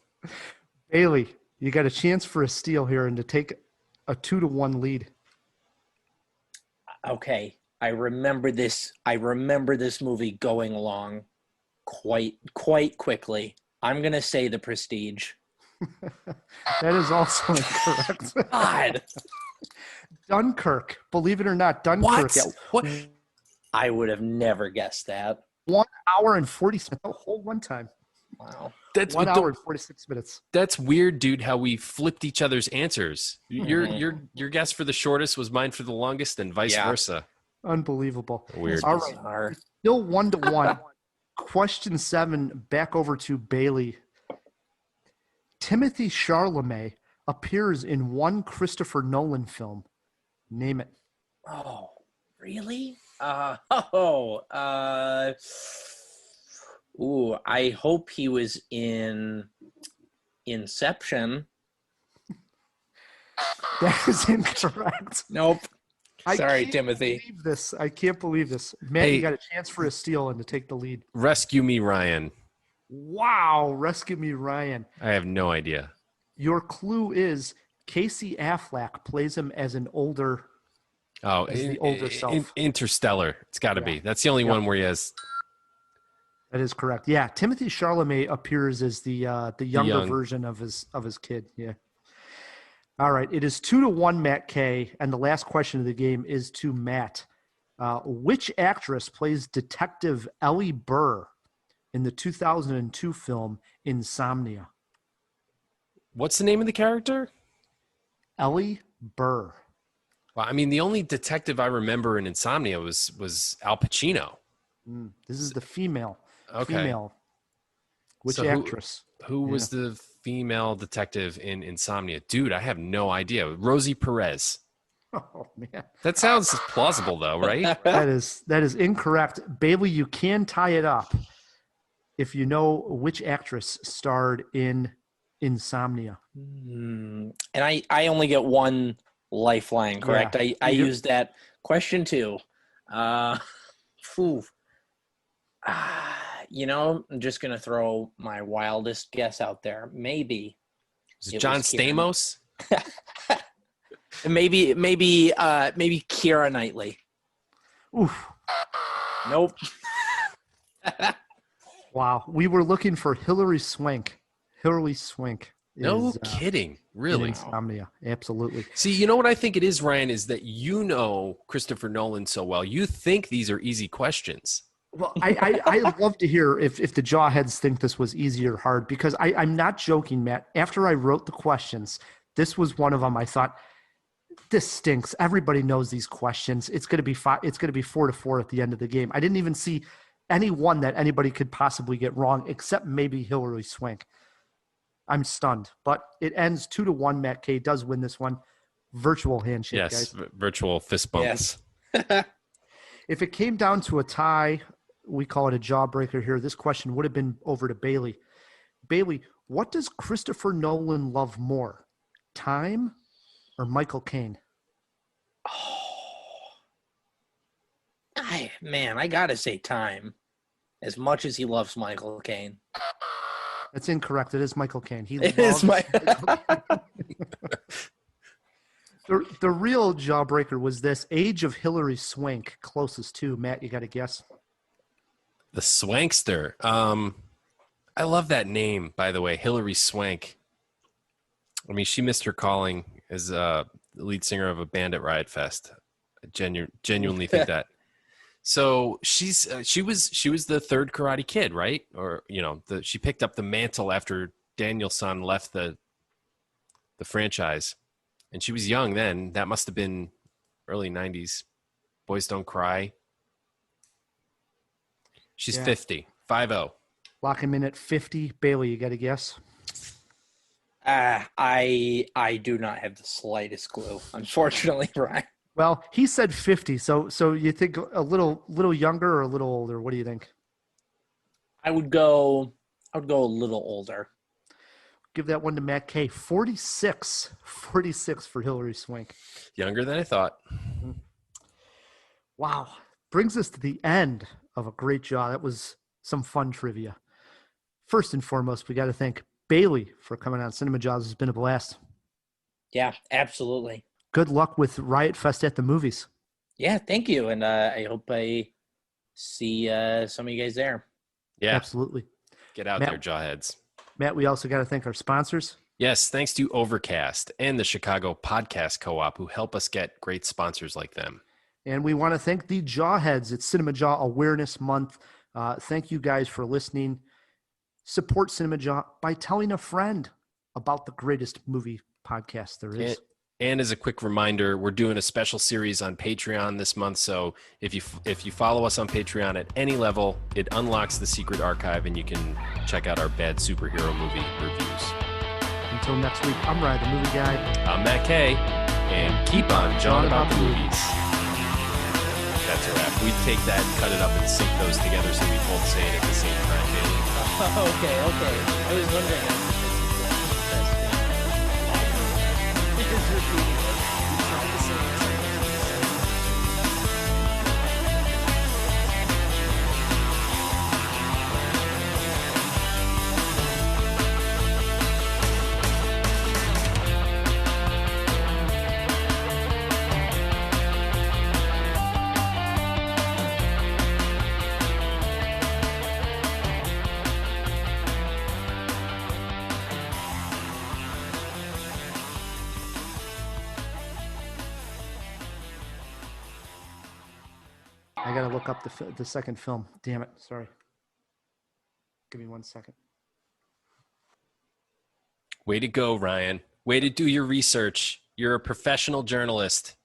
Bailey, you got a chance for a steal here and to take a 2-1 lead. Okay. I remember this movie going along quite quickly. I'm going to say The Prestige. That is also incorrect. God. Dunkirk. Believe it or not, Dunkirk. What? I would have never guessed that. 1 hour and 46 minutes. The whole one time. Wow. That's 1 hour and 46 minutes. That's weird, dude, how we flipped each other's answers. Your guess for the shortest was mine for the longest and vice versa. Unbelievable. Weird. All right. Still 1-1. Question 7, back over to Bailey. Timothée Chalamet appears in one Christopher Nolan film. Name it. Oh, really? I hope he was in Inception. That is incorrect. Nope. Sorry, Timothy. I can't believe this. Matt, you got a chance for a steal and to take the lead. Rescue Me, Ryan. Wow. Rescue Me, Ryan. I have no idea. Your clue is Casey Affleck plays him as an older the older self. Interstellar. It's got to be. That's the only one where he has. That is correct. Yeah, Timothée Chalamet appears as the younger version of his kid. Yeah. All right, it is 2-1, Matt K. And the last question of the game is to Matt. Which actress plays Detective Ellie Burr in the 2002 film Insomnia? What's the name of the character? Ellie Burr. Well, I mean, the only detective I remember in Insomnia was Al Pacino. This is the female. Okay. Female. Which actress? Who was the female detective in Insomnia? Dude, I have no idea. Rosie Perez. Oh, man. That sounds plausible, though, right? That is incorrect. Bailey, you can tie it up. if you know which actress starred in Insomnia. And I only get one lifeline, correct? Yeah. I used that question too. You know, I'm just going to throw my wildest guess out there. Maybe. Is it John Stamos? maybe Keira Knightley. Oof. Nope. Wow. We were looking for Hilary Swank. Hilary Swank. No kidding. Really? Insomnia. Absolutely. See, you know what I think it is, Ryan, is that you know Christopher Nolan so well. You think these are easy questions. Well, I love to hear if the jawheads think this was easy or hard, because I'm not joking, Matt. After I wrote the questions, this was one of them. I thought, this stinks. Everybody knows these questions. It's going to be 4-4 at the end of the game. I didn't even see any one that anybody could possibly get wrong, except maybe Hilary Swank. I'm stunned, but it ends 2-1. Matt K does win this one. Virtual handshake, yes, guys. Virtual fist bumps. Yes. If it came down to a tie, we call it a jawbreaker here. This question would have been over to Bailey. Bailey, what does Christopher Nolan love more, time or Michael Caine? I gotta say time. As much as he loves Michael Caine. That's incorrect. It is Michael Caine. It is the real jawbreaker was this: age of Hilary Swank, closest to. Matt, you got to guess. The Swankster. I love that name, by the way, Hilary Swank. I mean, she missed her calling as the lead singer of a band at Riot Fest. I genuinely think that. So she was the third Karate Kid, right? Or she picked up the mantle after Daniel-san left the franchise, and she was young then. That must have been early 90s. Boys Don't Cry. She's 50. 50. Lock him in at 50. Bailey, you got to guess? I do not have the slightest clue, unfortunately, Ryan. Well, he said 50. So you think a little younger or a little older? What do you think? I would go a little older. Give that one to Matt K. 46. 46 for Hilary Swank. Younger than I thought. Mm-hmm. Wow. Brings us to the end of a great job. That was some fun trivia. First and foremost, we got to thank Bailey for coming on CinemaJaw. It's been a blast. Yeah, absolutely. Good luck with Riot Fest at the movies. Yeah, thank you. And I hope I see some of you guys there. Yeah. Absolutely. Get out there, jawheads. Matt, we also got to thank our sponsors. Yes, thanks to Overcast and the Chicago Podcast Co-op, who help us get great sponsors like them. And we want to thank the Jawheads. It's CinemaJaw Awareness Month. Thank you guys for listening. Support CinemaJaw by telling a friend about the greatest movie podcast there is. And as a quick reminder, we're doing a special series on Patreon this month. So if you follow us on Patreon at any level, it unlocks the secret archive and you can check out our bad superhero movie reviews. Until next week, I'm Ryan, the movie guy. I'm Matt K. And keep on jawing about the movies. That's a wrap. We take that, cut it up, and sync those together so we both say it at the same time, Bailey. Okay. I was wondering. I got to look up the second film. Damn it. Sorry. Give me 1 second. Way to go, Ryan. Way to do your research. You're a professional journalist.